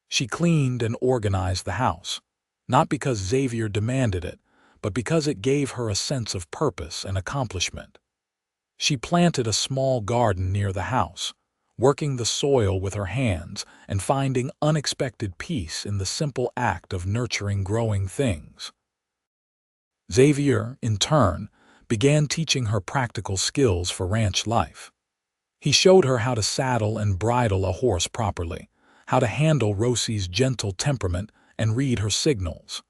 She cleaned and organized the house, not because Xavier demanded it, but because it gave her a sense of purpose and accomplishment. She planted a small garden near the house, working the soil with her hands and finding unexpected peace in the simple act of nurturing growing things. Xavier, in turn, began teaching her practical skills for ranch life. He showed her how to saddle and bridle a horse properly, how to handle Rosie's gentle temperament and read her signals.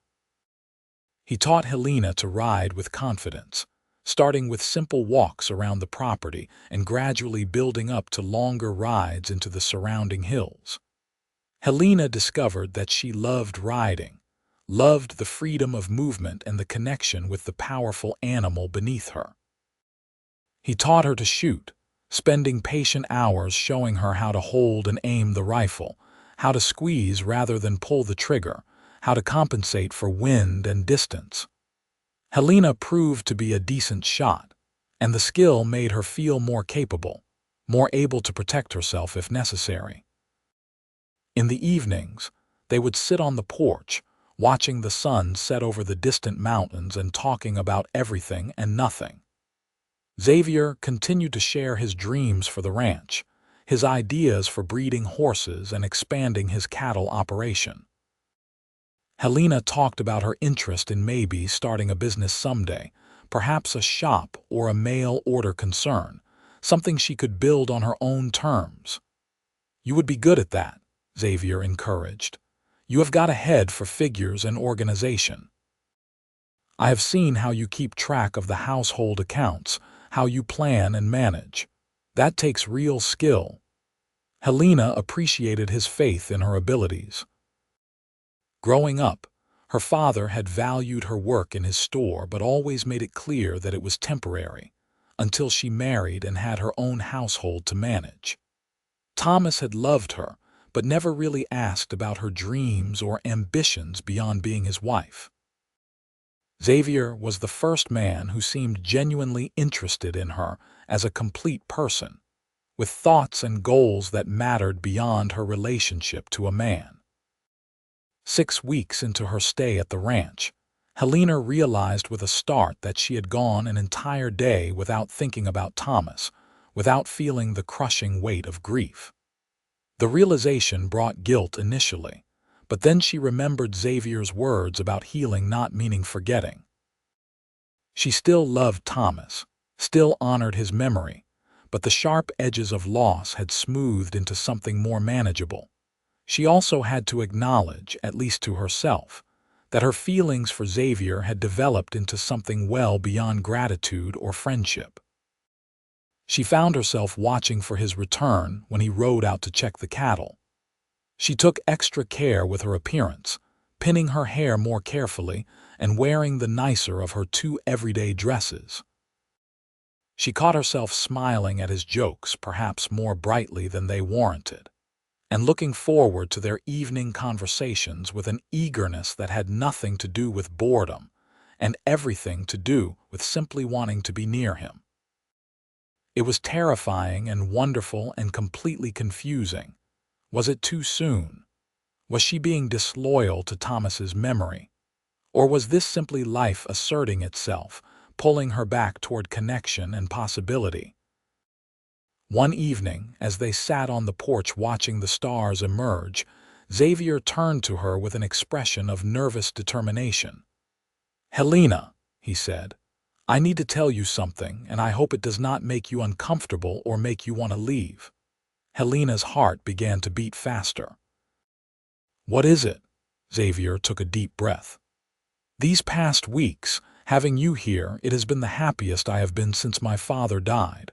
He taught Helena to ride with confidence, starting with simple walks around the property and gradually building up to longer rides into the surrounding hills. Helena discovered that she loved riding, loved the freedom of movement and the connection with the powerful animal beneath her. He taught her to shoot, spending patient hours showing her how to hold and aim the rifle, how to squeeze rather than pull the trigger, how to compensate for wind and distance. Helena proved to be a decent shot, and the skill made her feel more capable, more able to protect herself if necessary. In the evenings, they would sit on the porch, watching the sun set over the distant mountains and talking about everything and nothing. Xavier continued to share his dreams for the ranch, his ideas for breeding horses and expanding his cattle operation. Helena talked about her interest in maybe starting a business someday, perhaps a shop or a mail-order concern, something she could build on her own terms. "You would be good at that," Xavier encouraged. "You have got a head for figures and organization. I have seen how you keep track of the household accounts, how you plan and manage. That takes real skill." Helena appreciated his faith in her abilities. Growing up, Her father had valued her work in his store but always made it clear that it was temporary, until she married and had her own household to manage. Thomas had loved her, but never really asked about her dreams or ambitions beyond being his wife. Xavier was the first man who seemed genuinely interested in her as a complete person, with thoughts and goals that mattered beyond her relationship to a man. 6 weeks into her stay at the ranch, Helena realized with a start that she had gone an entire day without thinking about Thomas, without feeling the crushing weight of grief. The realization brought guilt initially, but then she remembered Xavier's words about healing not meaning forgetting. She still loved Thomas, still honored his memory, but the sharp edges of loss had smoothed into something more manageable. She also had to acknowledge, at least to herself, that her feelings for Xavier had developed into something well beyond gratitude or friendship. She found herself watching for his return when he rode out to check the cattle. She took extra care with her appearance, pinning her hair more carefully and wearing the nicer of her 2 everyday dresses. She caught herself smiling at his jokes perhaps more brightly than they warranted, and looking forward to their evening conversations with an eagerness that had nothing to do with boredom and everything to do with simply wanting to be near him. It was terrifying and wonderful and completely confusing. Was it too soon? Was she being disloyal to Thomas's memory? Or was this simply life asserting itself, pulling her back toward connection and possibility? One evening, as they sat on the porch watching the stars emerge, Xavier turned to her with an expression of nervous determination. "Helena," he said, "I need to tell you something, and I hope it does not make you uncomfortable or make you want to leave." Helena's heart began to beat faster. "What is it?" Xavier took a deep breath. "These past weeks, having you here, it has been the happiest I have been since my father died.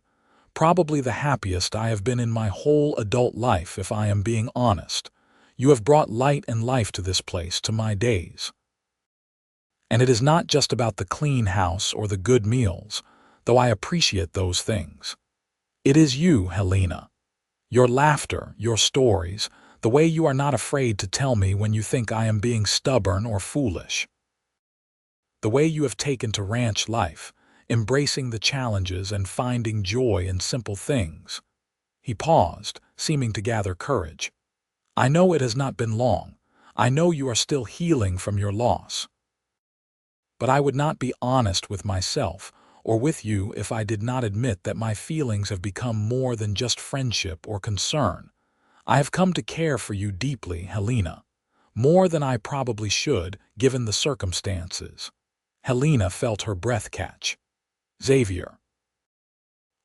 Probably the happiest I have been in my whole adult life, if I am being honest. You have brought light and life to this place, to my days. And it is not just about the clean house or the good meals, though I appreciate those things. It is you, Helena. Your laughter, your stories, the way you are not afraid to tell me when you think I am being stubborn or foolish. The way you have taken to ranch life, embracing the challenges and finding joy in simple things." He paused, seeming to gather courage. "I know it has not been long. I know you are still healing from your loss. But I would not be honest with myself or with you if I did not admit that my feelings have become more than just friendship or concern. I have come to care for you deeply, Helena, more than I probably should, given the circumstances." Helena felt her breath catch. "Xavier."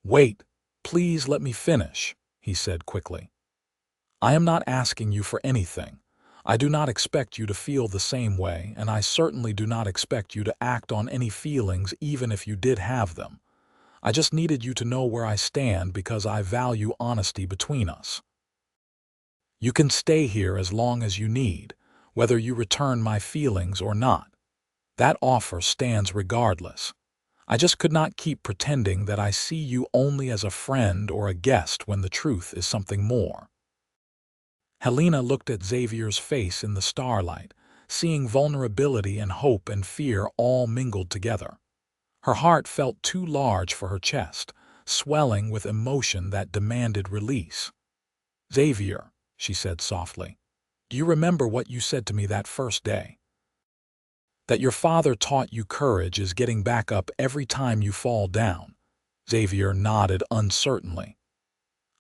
"Wait, please let me finish," he said quickly. "I am not asking you for anything. I do not expect you to feel the same way, and I certainly do not expect you to act on any feelings even if you did have them. I just needed you to know where I stand because I value honesty between us. You can stay here as long as you need, whether you return my feelings or not. That offer stands regardless. I just could not keep pretending that I see you only as a friend or a guest when the truth is something more." Helena looked at Xavier's face in the starlight, seeing vulnerability and hope and fear all mingled together. Her heart felt too large for her chest, swelling with emotion that demanded release. "Xavier," she said softly, "do you remember what you said to me that first day? That your father taught you courage is getting back up every time you fall down." Xavier nodded uncertainly.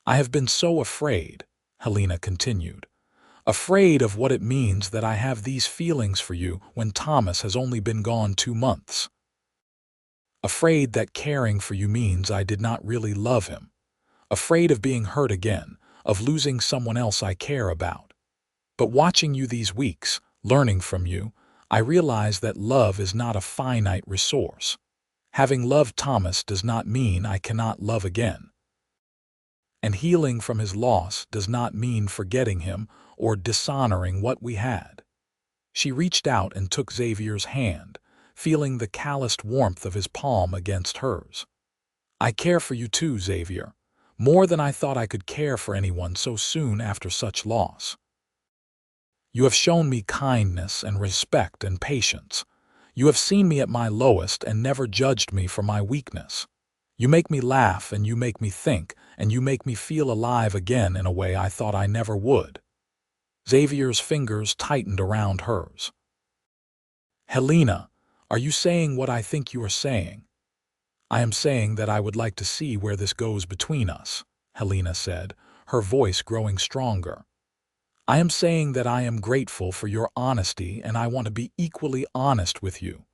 "I have been so afraid," Helena continued, "afraid of what it means that I have these feelings for you when Thomas has only been gone 2 months. Afraid that caring for you means I did not really love him. Afraid of being hurt again, of losing someone else I care about. But watching you these weeks, learning from you, I realize that love is not a finite resource. Having loved Thomas does not mean I cannot love again. And healing from his loss does not mean forgetting him or dishonoring what we had. She reached out and took Xavier's hand, feeling the calloused warmth of his palm against hers. "I care for you too, Xavier, more than I thought I could care for anyone so soon after such loss. You have shown me kindness and respect and patience. You have seen me at my lowest and never judged me for my weakness. You make me laugh and you make me think and you make me feel alive again in a way I thought I never would." Xavier's fingers tightened around hers. "Helena, are you saying what I think you are saying?" "I am saying that I would like to see where this goes between us," Helena said, her voice growing stronger. "I am saying that I am grateful for your honesty and I want to be equally honest with you.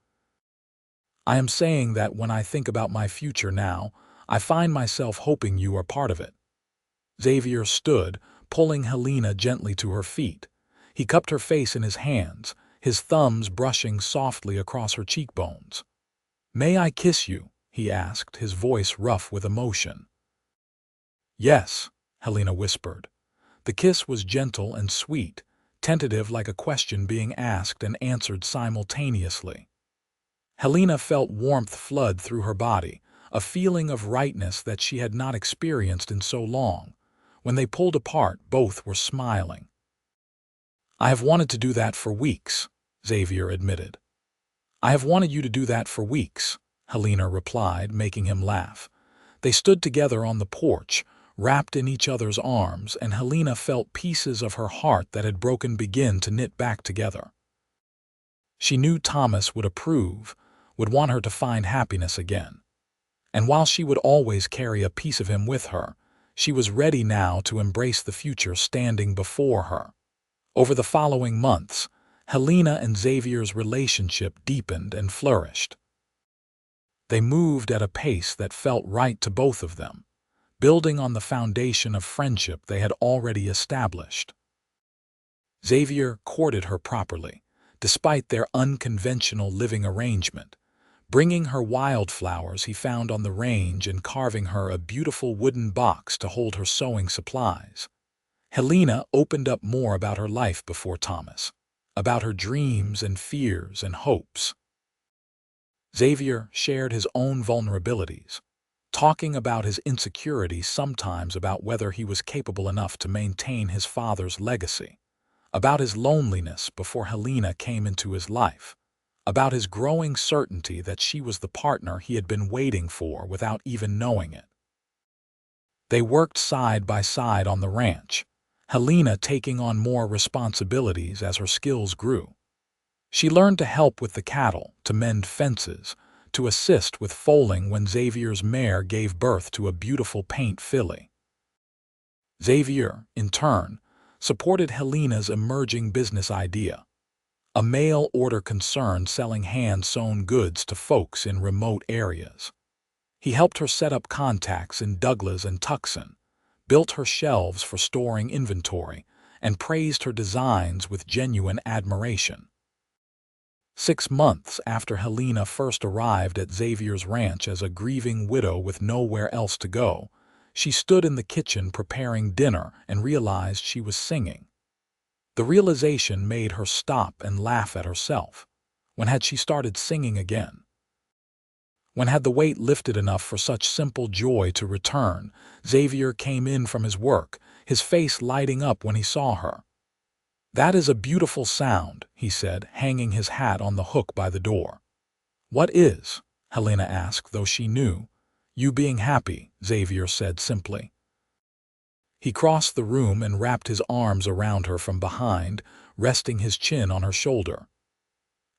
I am saying that when I think about my future now, I find myself hoping you are part of it." Xavier stood, pulling Helena gently to her feet. He cupped her face in his hands, his thumbs brushing softly across her cheekbones. "May I kiss you?" he asked, his voice rough with emotion. "Yes," Helena whispered. The kiss was gentle and sweet, tentative like a question being asked and answered simultaneously. Helena felt warmth flood through her body, a feeling of rightness that she had not experienced in so long. When they pulled apart, both were smiling. "I have wanted to do that for weeks," Xavier admitted. "I have wanted you to do that for weeks," Helena replied, making him laugh. They stood together on the porch, wrapped in each other's arms, and Helena felt pieces of her heart that had broken begin to knit back together. She knew Thomas would approve, would want her to find happiness again. And while she would always carry a piece of him with her, she was ready now to embrace the future standing before her. Over the following months, Helena and Xavier's relationship deepened and flourished. They moved at a pace that felt right to both of them, building on the foundation of friendship they had already established. Xavier courted her properly, despite their unconventional living arrangement, bringing her wildflowers he found on the range and carving her a beautiful wooden box to hold her sewing supplies. Helena opened up more about her life before Thomas, about her dreams and fears and hopes. Xavier shared his own vulnerabilities, talking about his insecurities, sometimes about whether he was capable enough to maintain his father's legacy, about his loneliness before Helena came into his life, about his growing certainty that she was the partner he had been waiting for without even knowing it. They worked side by side on the ranch, Helena taking on more responsibilities as her skills grew. She learned to help with the cattle, to mend fences, to assist with foaling when Xavier's mare gave birth to a beautiful paint filly. Xavier, in turn, supported Helena's emerging business idea, a mail-order concern selling hand-sewn goods to folks in remote areas. He helped her set up contacts in Douglas and Tucson, built her shelves for storing inventory, and praised her designs with genuine admiration. 6 months after Helena first arrived at Xavier's ranch as a grieving widow with nowhere else to go, she stood in the kitchen preparing dinner and realized she was singing. The realization made her stop and laugh at herself. When had she started singing again? When had the weight lifted enough for such simple joy to return? Xavier came in from his work, his face lighting up when he saw her. "That is a beautiful sound," he said, hanging his hat on the hook by the door. "What is?" Helena asked, though she knew. "You being happy," Xavier said simply. He crossed the room and wrapped his arms around her from behind, resting his chin on her shoulder.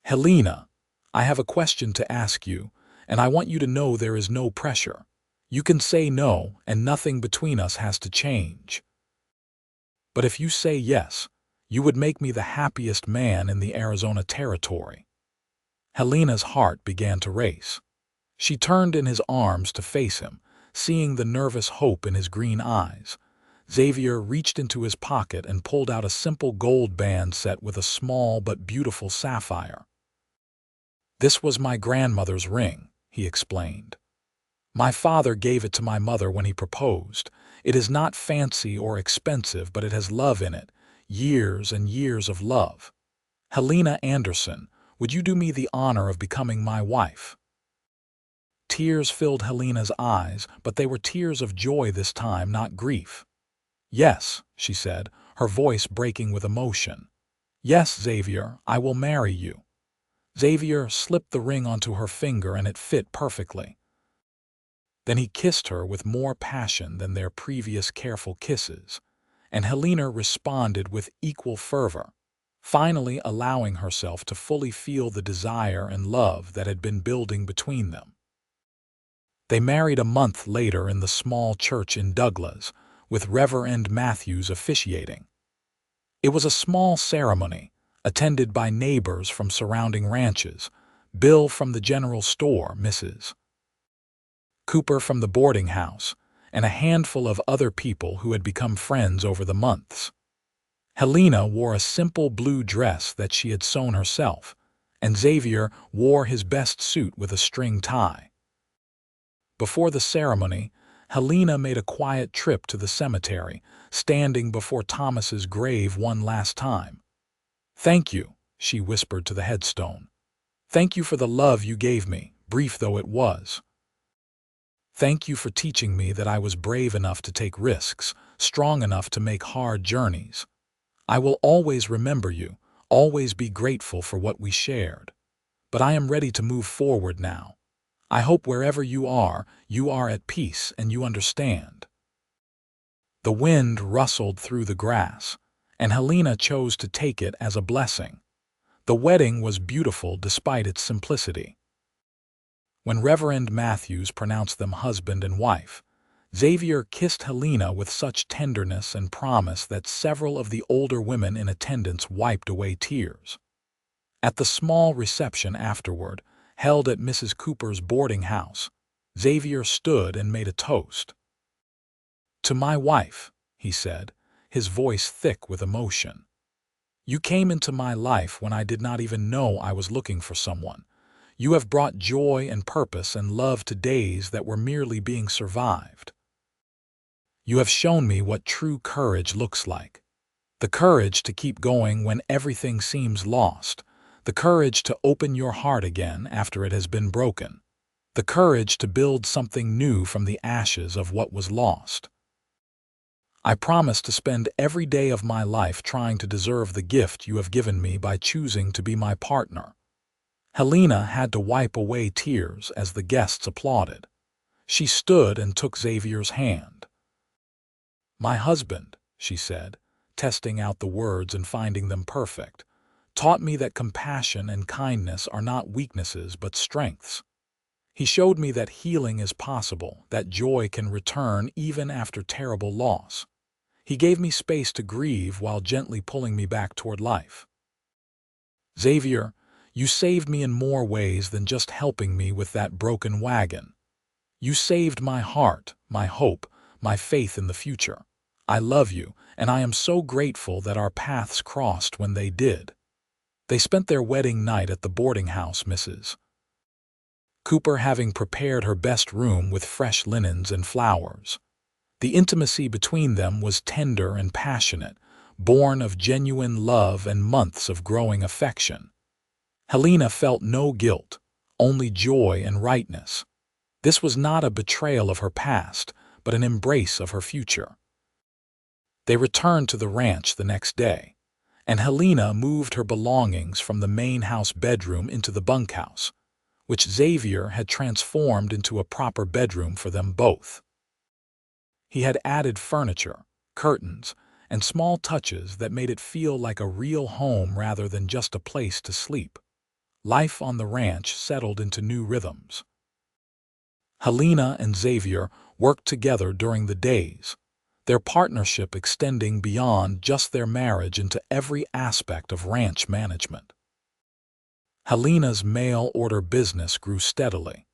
"Helena, I have a question to ask you, and I want you to know there is no pressure. You can say no, and nothing between us has to change. But if you say yes, you would make me the happiest man in the Arizona territory." Helena's heart began to race. She turned in his arms to face him, seeing the nervous hope in his green eyes. Xavier reached into his pocket and pulled out a simple gold band set with a small but beautiful sapphire. "This was my grandmother's ring," he explained. "My father gave it to my mother when he proposed. It is not fancy or expensive, but it has love in it, years and years of love. "Helena Anderson, would you do me the honor of becoming my wife?" Tears filled Helena's eyes, but they were tears of joy this time, not grief. "Yes," she said, her voice breaking with emotion. "Yes, Xavier, I will marry you." Xavier slipped the ring onto her finger and it fit perfectly. Then he kissed her with more passion than their previous careful kisses, and Helena responded with equal fervor, finally allowing herself to fully feel the desire and love that had been building between them. They married a month later in the small church in Douglas, with Reverend Matthews officiating. It was a small ceremony, attended by neighbors from surrounding ranches, Bill from the general store, Mrs. Cooper from the boarding house, and a handful of other people who had become friends over the months. Helena wore a simple blue dress that she had sewn herself, and Xavier wore his best suit with a string tie. Before the ceremony, Helena made a quiet trip to the cemetery, standing before Thomas's grave one last time. "Thank you," she whispered to the headstone. "Thank you for the love you gave me, brief though it was. Thank you for teaching me that I was brave enough to take risks, strong enough to make hard journeys. I will always remember you, always be grateful for what we shared. But I am ready to move forward now. I hope wherever you are at peace and you understand." The wind rustled through the grass, and Helena chose to take it as a blessing. The wedding was beautiful despite its simplicity. When Reverend Matthews pronounced them husband and wife, Xavier kissed Helena with such tenderness and promise that several of the older women in attendance wiped away tears. At the small reception afterward, held at Mrs. Cooper's boarding house, Xavier stood and made a toast. "To my wife," he said, his voice thick with emotion. "You came into my life when I did not even know I was looking for someone. You have brought joy and purpose and love to days that were merely being survived. You have shown me what true courage looks like. The courage to keep going when everything seems lost. The courage to open your heart again after it has been broken. The courage to build something new from the ashes of what was lost. I promise to spend every day of my life trying to deserve the gift you have given me by choosing to be my partner." Helena had to wipe away tears as the guests applauded. She stood and took Xavier's hand. "My husband," she said, testing out the words and finding them perfect, "taught me that compassion and kindness are not weaknesses but strengths. He showed me that healing is possible, that joy can return even after terrible loss. He gave me space to grieve while gently pulling me back toward life. Xavier, you saved me in more ways than just helping me with that broken wagon. You saved my heart, my hope, my faith in the future. I love you, and I am so grateful that our paths crossed when they did." They spent their wedding night at the boarding house, Mrs. Cooper having prepared her best room with fresh linens and flowers. The intimacy between them was tender and passionate, born of genuine love and months of growing affection. Helena felt no guilt, only joy and rightness. This was not a betrayal of her past, but an embrace of her future. They returned to the ranch the next day, and Helena moved her belongings from the main house bedroom into the bunkhouse, which Xavier had transformed into a proper bedroom for them both. He had added furniture, curtains, and small touches that made it feel like a real home rather than just a place to sleep. Life on the ranch settled into new rhythms. Helena and Xavier worked together during the days, their partnership extending beyond just their marriage into every aspect of ranch management. Helena's mail-order business grew steadily,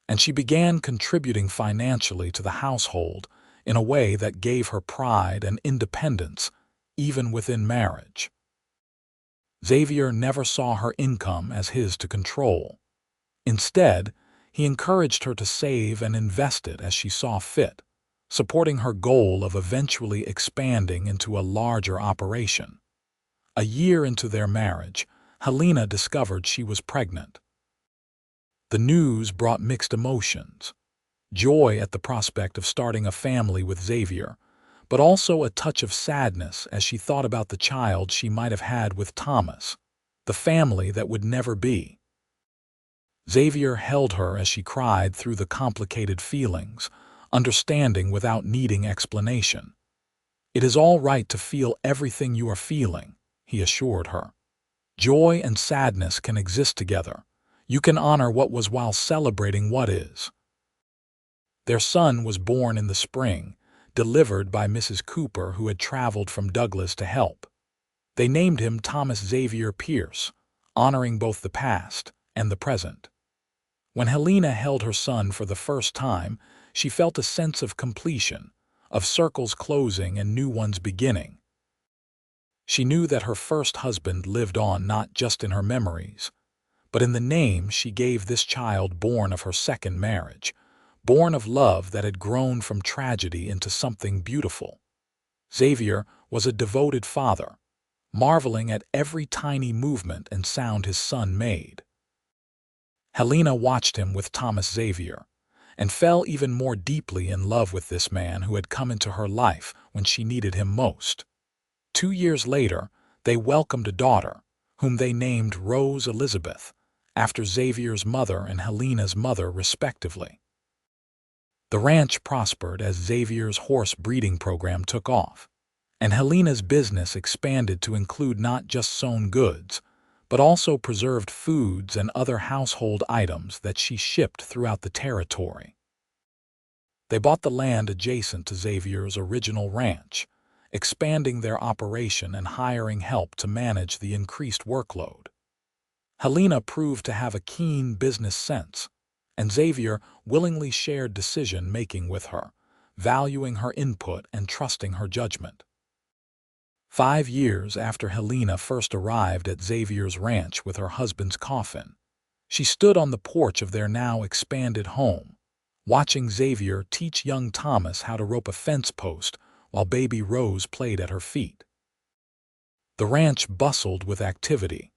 and she began contributing financially to the household in a way that gave her pride and independence, even within marriage. Xavier never saw her income as his to control. Instead, he encouraged her to save and invest it as she saw fit, supporting her goal of eventually expanding into a larger operation. A year into their marriage, Helena discovered she was pregnant. The news brought mixed emotions. Joy at the prospect of starting a family with Xavier, but also a touch of sadness as she thought about the child she might have had with Thomas, the family that would never be. Xavier held her as she cried through the complicated feelings, understanding without needing explanation. "It is all right to feel everything you are feeling," he assured her. "Joy and sadness can exist together. You can honor what was while celebrating what is." Their son was born in the spring, delivered by Mrs. Cooper, who had traveled from Douglas to help. They named him Thomas Xavier Pierce, honoring both the past and the present. When Helena held her son for the first time, she felt a sense of completion, of circles closing and new ones beginning. She knew that her first husband lived on not just in her memories, but in the name she gave this child born of her second marriage, born of love that had grown from tragedy into something beautiful. Xavier was a devoted father, marveling at every tiny movement and sound his son made. Helena watched him with Thomas Xavier, and fell even more deeply in love with this man who had come into her life when she needed him most. 2 years later, they welcomed a daughter, whom they named Rose Elizabeth, after Xavier's mother and Helena's mother respectively. The ranch prospered as Xavier's horse breeding program took off, and Helena's business expanded to include not just sewn goods, but also preserved foods and other household items that she shipped throughout the territory. They bought the land adjacent to Xavier's original ranch, expanding their operation and hiring help to manage the increased workload. Helena proved to have a keen business sense, and Xavier willingly shared decision-making with her, valuing her input and trusting her judgment. 5 years after Helena first arrived at Xavier's ranch with her husband's Coffin, she stood on the porch of their now expanded home, watching Xavier teach young Thomas how to rope a fence post while baby Rose played at her feet. The ranch bustled with activity.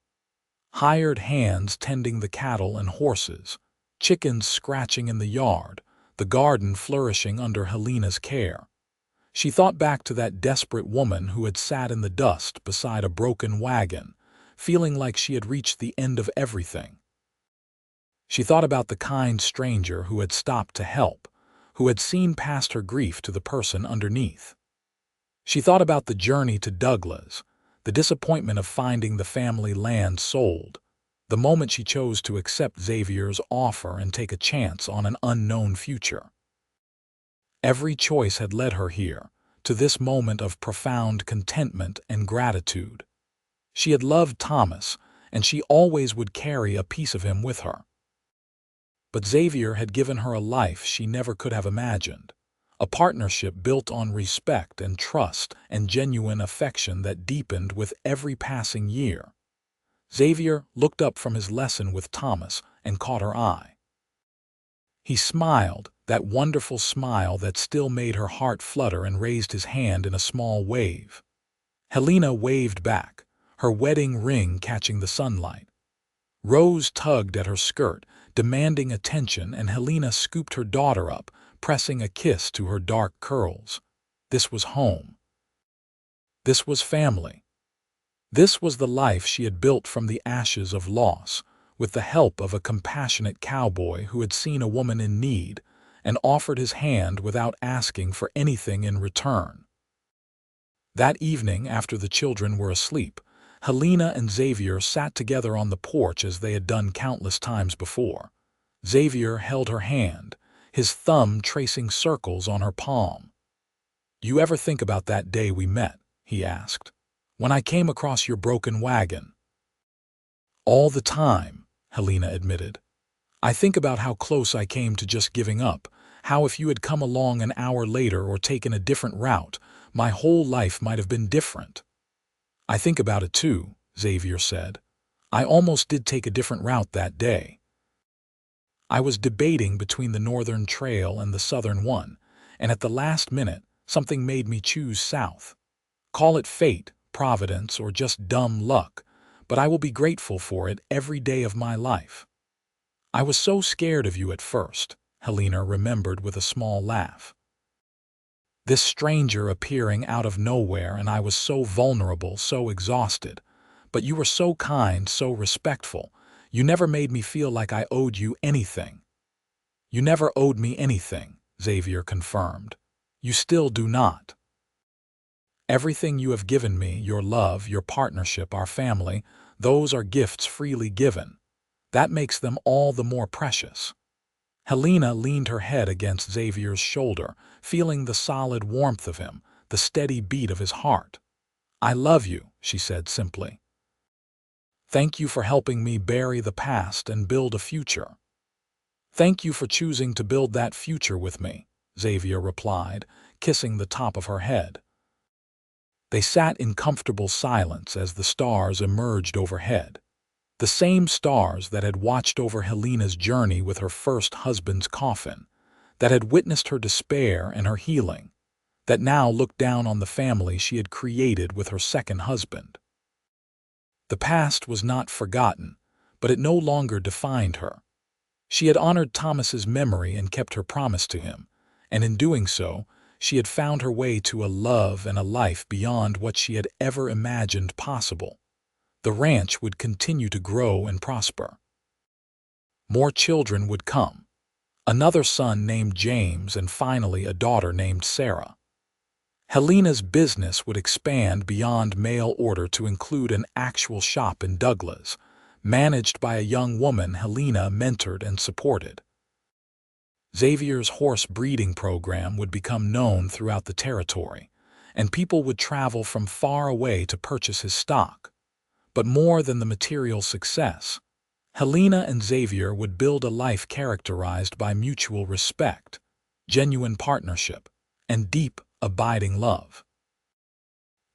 Hired hands tending the cattle and horses, chickens scratching in the yard, the garden flourishing under Helena's care. She thought back to that desperate woman who had sat in the dust beside a broken wagon, feeling like she had reached the end of everything. She thought about the kind stranger who had stopped to help, who had seen past her grief to the person underneath. She thought about the journey to Douglas, the disappointment of finding the family land sold, the moment she chose to accept Xavier's offer and take a chance on an unknown future. Every choice had led her here, to this moment of profound contentment and gratitude. She had loved Thomas, and she always would carry a piece of him with her. But Xavier had given her a life she never could have imagined, a partnership built on respect and trust and genuine affection that deepened with every passing year. Xavier looked up from his lesson with Thomas and caught her eye. He smiled, that wonderful smile that still made her heart flutter, and raised his hand in a small wave. Helena waved back, her wedding ring catching the sunlight. Rose tugged at her skirt, demanding attention, and Helena scooped her daughter up, pressing a kiss to her dark curls. This was home. This was family. This was the life she had built from the ashes of loss, with the help of a compassionate cowboy who had seen a woman in need and offered his hand without asking for anything in return. That evening, after the children were asleep, Helena and Xavier sat together on the porch as they had done countless times before. Xavier held her hand, his thumb tracing circles on her palm. "You ever think about that day we met?" he asked. "When I came across your broken wagon?" "All the time," Helena admitted. "I think about how close I came to just giving up, how if you had come along an hour later or taken a different route, my whole life might have been different." "I think about it too," Xavier said. "I almost did take a different route that day. I was debating between the northern trail and the southern one, and at the last minute, something made me choose south. Call it fate, providence, or just dumb luck, but I will be grateful for it every day of my life. I was so scared of you at first, Helena remembered with a small laugh. This stranger appearing out of nowhere, and I was so vulnerable, so exhausted. But you were so kind, so respectful. You never made me feel like I owed you anything. You never owed me anything, Xavier confirmed. You still do not. Everything you have given me, your love, your partnership, our family, those are gifts freely given. That makes them all the more precious. Helena leaned her head against Xavier's shoulder, feeling the solid warmth of him, the steady beat of his heart. I love you, she said simply. Thank you for helping me bury the past and build a future. Thank you for choosing to build that future with me, Xavier replied, kissing the top of her head. They sat in comfortable silence as the stars emerged overhead. The same stars that had watched over Helena's journey with her first husband's coffin, that had witnessed her despair and her healing, that now looked down on the family she had created with her second husband. The past was not forgotten, but it no longer defined her. She had honored Thomas's memory and kept her promise to him, and in doing so, she had found her way to a love and a life beyond what she had ever imagined possible. The ranch would continue to grow and prosper. More children would come. Another son named James, and finally a daughter named Sarah. Helena's business would expand beyond mail order to include an actual shop in Douglas, managed by a young woman Helena mentored and supported. Xavier's horse breeding program would become known throughout the territory, and people would travel from far away to purchase his stock. But more than the material success, Helena and Xavier would build a life characterized by mutual respect, genuine partnership, and deep, abiding love.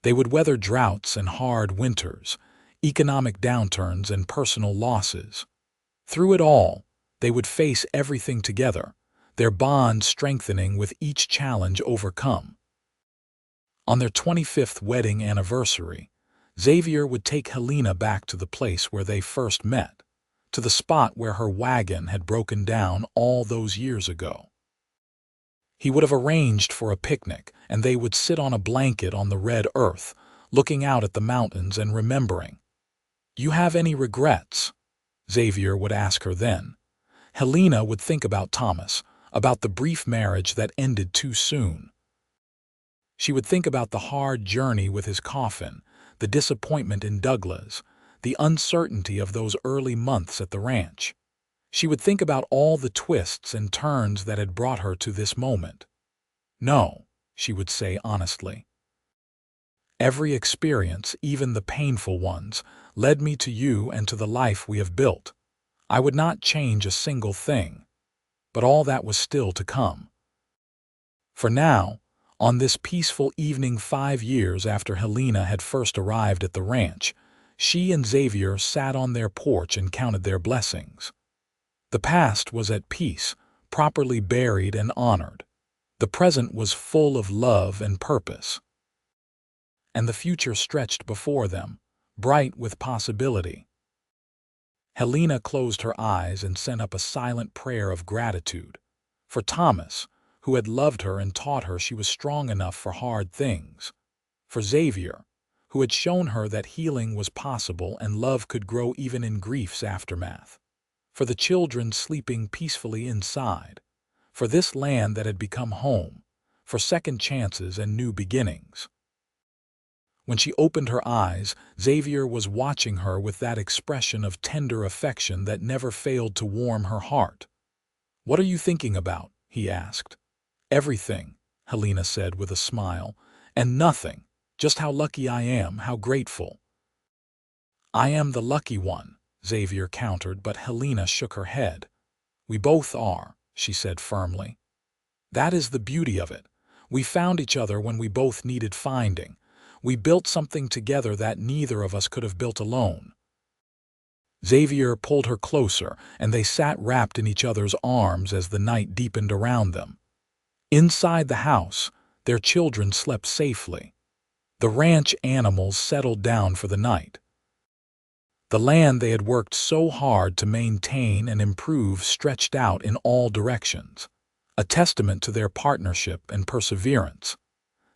They would weather droughts and hard winters, economic downturns and personal losses. Through it all, they would face everything together, their bond strengthening with each challenge overcome. On their 25th wedding anniversary, Xavier would take Helena back to the place where they first met, to the spot where her wagon had broken down all those years ago. He would have arranged for a picnic, and they would sit on a blanket on the red earth, looking out at the mountains and remembering. "You have any regrets?" Xavier would ask her then. Helena would think about Thomas, about the brief marriage that ended too soon. She would think about the hard journey with his coffin, the disappointment in Douglas, the uncertainty of those early months at the ranch. She would think about all the twists and turns that had brought her to this moment. "No," she would say honestly. "Every experience, even the painful ones, led me to you and to the life we have built. I would not change a single thing. But all that was still to come." For now, on this peaceful evening 5 years after Helena had first arrived at the ranch, she and Xavier sat on their porch and counted their blessings. The past was at peace, properly buried and honored. The present was full of love and purpose. And the future stretched before them, bright with possibility. Helena closed her eyes and sent up a silent prayer of gratitude. For Thomas, who had loved her and taught her she was strong enough for hard things. For Xavier, who had shown her that healing was possible and love could grow even in grief's aftermath. For the children sleeping peacefully inside. For this land that had become home. For second chances and new beginnings. When she opened her eyes, Xavier was watching her with that expression of tender affection that never failed to warm her heart. "What are you thinking about?" he asked. "Everything," Helena said with a smile, "and nothing. Just how lucky I am, how grateful." "I am the lucky one," Xavier countered, but Helena shook her head. "We both are," she said firmly. "That is the beauty of it. We found each other when we both needed finding. We built something together that neither of us could have built alone." Xavier pulled her closer, and they sat wrapped in each other's arms as the night deepened around them. Inside the house, their children slept safely. The ranch animals settled down for the night. The land they had worked so hard to maintain and improve stretched out in all directions, a testament to their partnership and perseverance.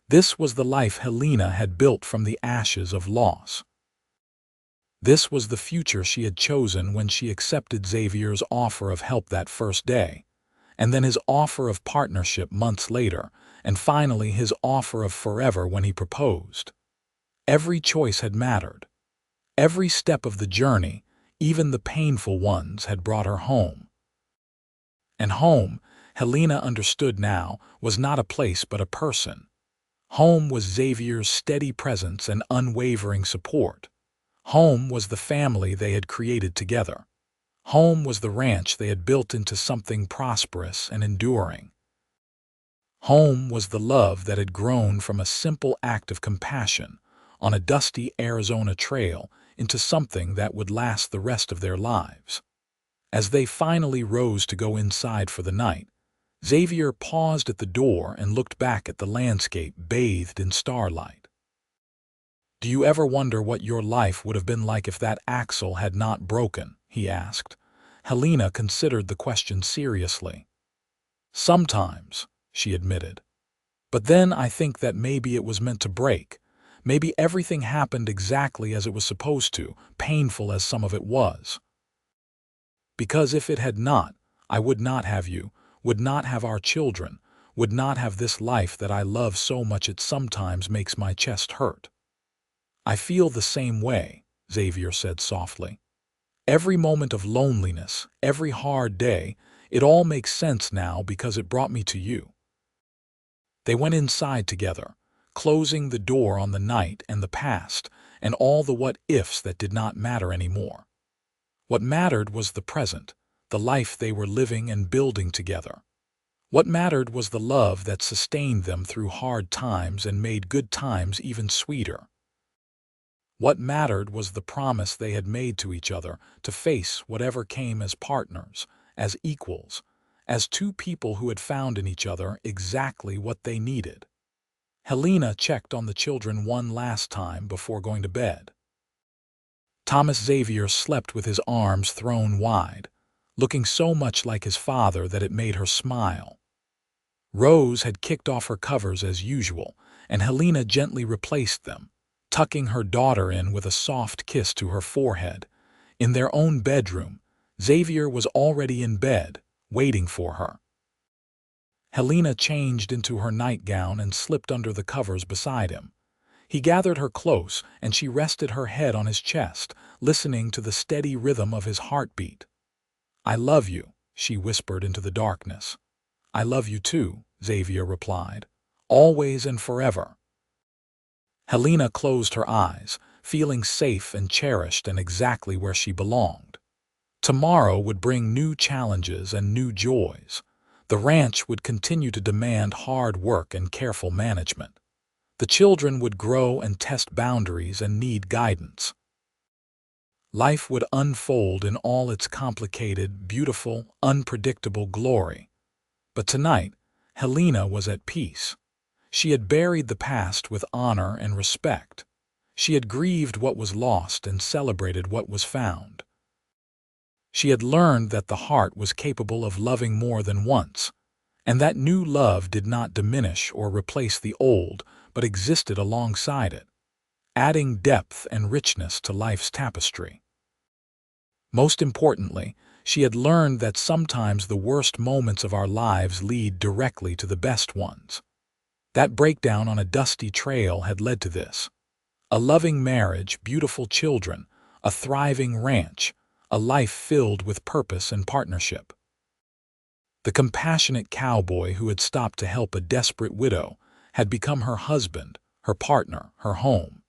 This was the life Helena had built from the ashes of loss. This was the future she had chosen when she accepted Xavier's offer of help that first day, and then his offer of partnership months later, and finally his offer of forever when he proposed. Every choice had mattered. Every step of the journey, even the painful ones, had brought her home. And home, Helena understood now, was not a place but a person. Home was Xavier's steady presence and unwavering support. Home was the family they had created together. Home was the ranch they had built into something prosperous and enduring. Home was the love that had grown from a simple act of compassion on a dusty Arizona trail into something that would last the rest of their lives. As they finally rose to go inside for the night, Xavier paused at the door and looked back at the landscape bathed in starlight. "Do you ever wonder what your life would have been like if that axle had not broken?" he asked. Helena considered the question seriously. "Sometimes," she admitted. "But then I think that maybe it was meant to break. Maybe everything happened exactly as it was supposed to, painful as some of it was. Because if it had not, I would not have you, would not have our children, would not have this life that I love so much it sometimes makes my chest hurt." "I feel the same way," Xavier said softly. "Every moment of loneliness, every hard day, it all makes sense now because it brought me to you." They went inside together, closing the door on the night and the past and all the what-ifs that did not matter anymore. What mattered was the present, the life they were living and building together. What mattered was the love that sustained them through hard times and made good times even sweeter. What mattered was the promise they had made to each other to face whatever came as partners, as equals, as two people who had found in each other exactly what they needed. Helena checked on the children one last time before going to bed. Thomas Xavier slept with his arms thrown wide, looking so much like his father that it made her smile. Rose had kicked off her covers as usual, and Helena gently replaced them, tucking her daughter in with a soft kiss to her forehead. In their own bedroom, Xavier was already in bed, waiting for her. Helena changed into her nightgown and slipped under the covers beside him. He gathered her close, and she rested her head on his chest, listening to the steady rhythm of his heartbeat. "I love you," she whispered into the darkness. "I love you too," Xavier replied. "Always and forever." Helena closed her eyes, feeling safe and cherished and exactly where she belonged. Tomorrow would bring new challenges and new joys. The ranch would continue to demand hard work and careful management. The children would grow and test boundaries and need guidance. Life would unfold in all its complicated, beautiful, unpredictable glory. But tonight, Helena was at peace. She had buried the past with honor and respect. She had grieved what was lost and celebrated what was found. She had learned that the heart was capable of loving more than once, and that new love did not diminish or replace the old, but existed alongside it, adding depth and richness to life's tapestry. Most importantly, she had learned that sometimes the worst moments of our lives lead directly to the best ones. That breakdown on a dusty trail had led to this. A loving marriage, beautiful children, a thriving ranch, a life filled with purpose and partnership. The compassionate cowboy who had stopped to help a desperate widow had become her husband, her partner, her home.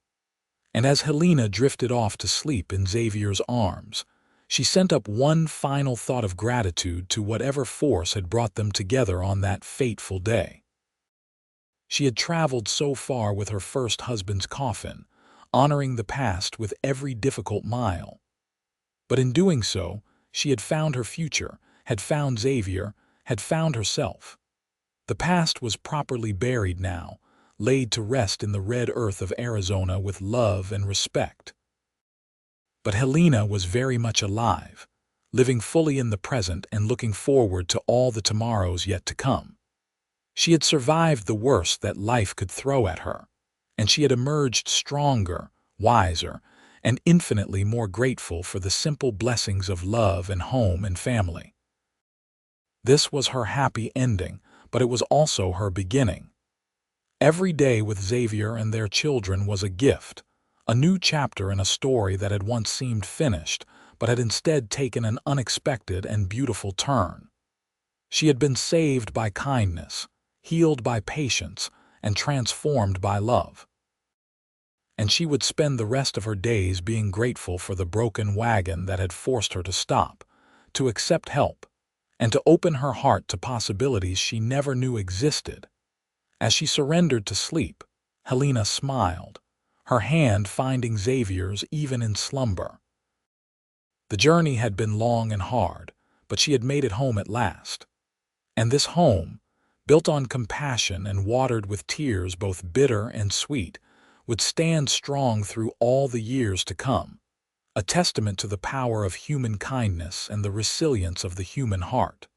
And as Helena drifted off to sleep in Xavier's arms, she sent up one final thought of gratitude to whatever force had brought them together on that fateful day. She had traveled so far with her first husband's coffin, honoring the past with every difficult mile. But in doing so, she had found her future, had found Xavier, had found herself. The past was properly buried now, laid to rest in the red earth of Arizona with love and respect. But Helena was very much alive, living fully in the present and looking forward to all the tomorrows yet to come. She had survived the worst that life could throw at her, and she had emerged stronger, wiser, and infinitely more grateful for the simple blessings of love and home and family. This was her happy ending, but it was also her beginning. Every day with Xavier and their children was a gift, a new chapter in a story that had once seemed finished, but had instead taken an unexpected and beautiful turn. She had been saved by kindness, healed by patience, and transformed by love. And she would spend the rest of her days being grateful for the broken wagon that had forced her to stop, to accept help, and to open her heart to possibilities she never knew existed. As she surrendered to sleep, Helena smiled, her hand finding Xavier's even in slumber. The journey had been long and hard, but she had made it home at last. And this home, built on compassion and watered with tears both bitter and sweet, would stand strong through all the years to come, a testament to the power of human kindness and the resilience of the human heart.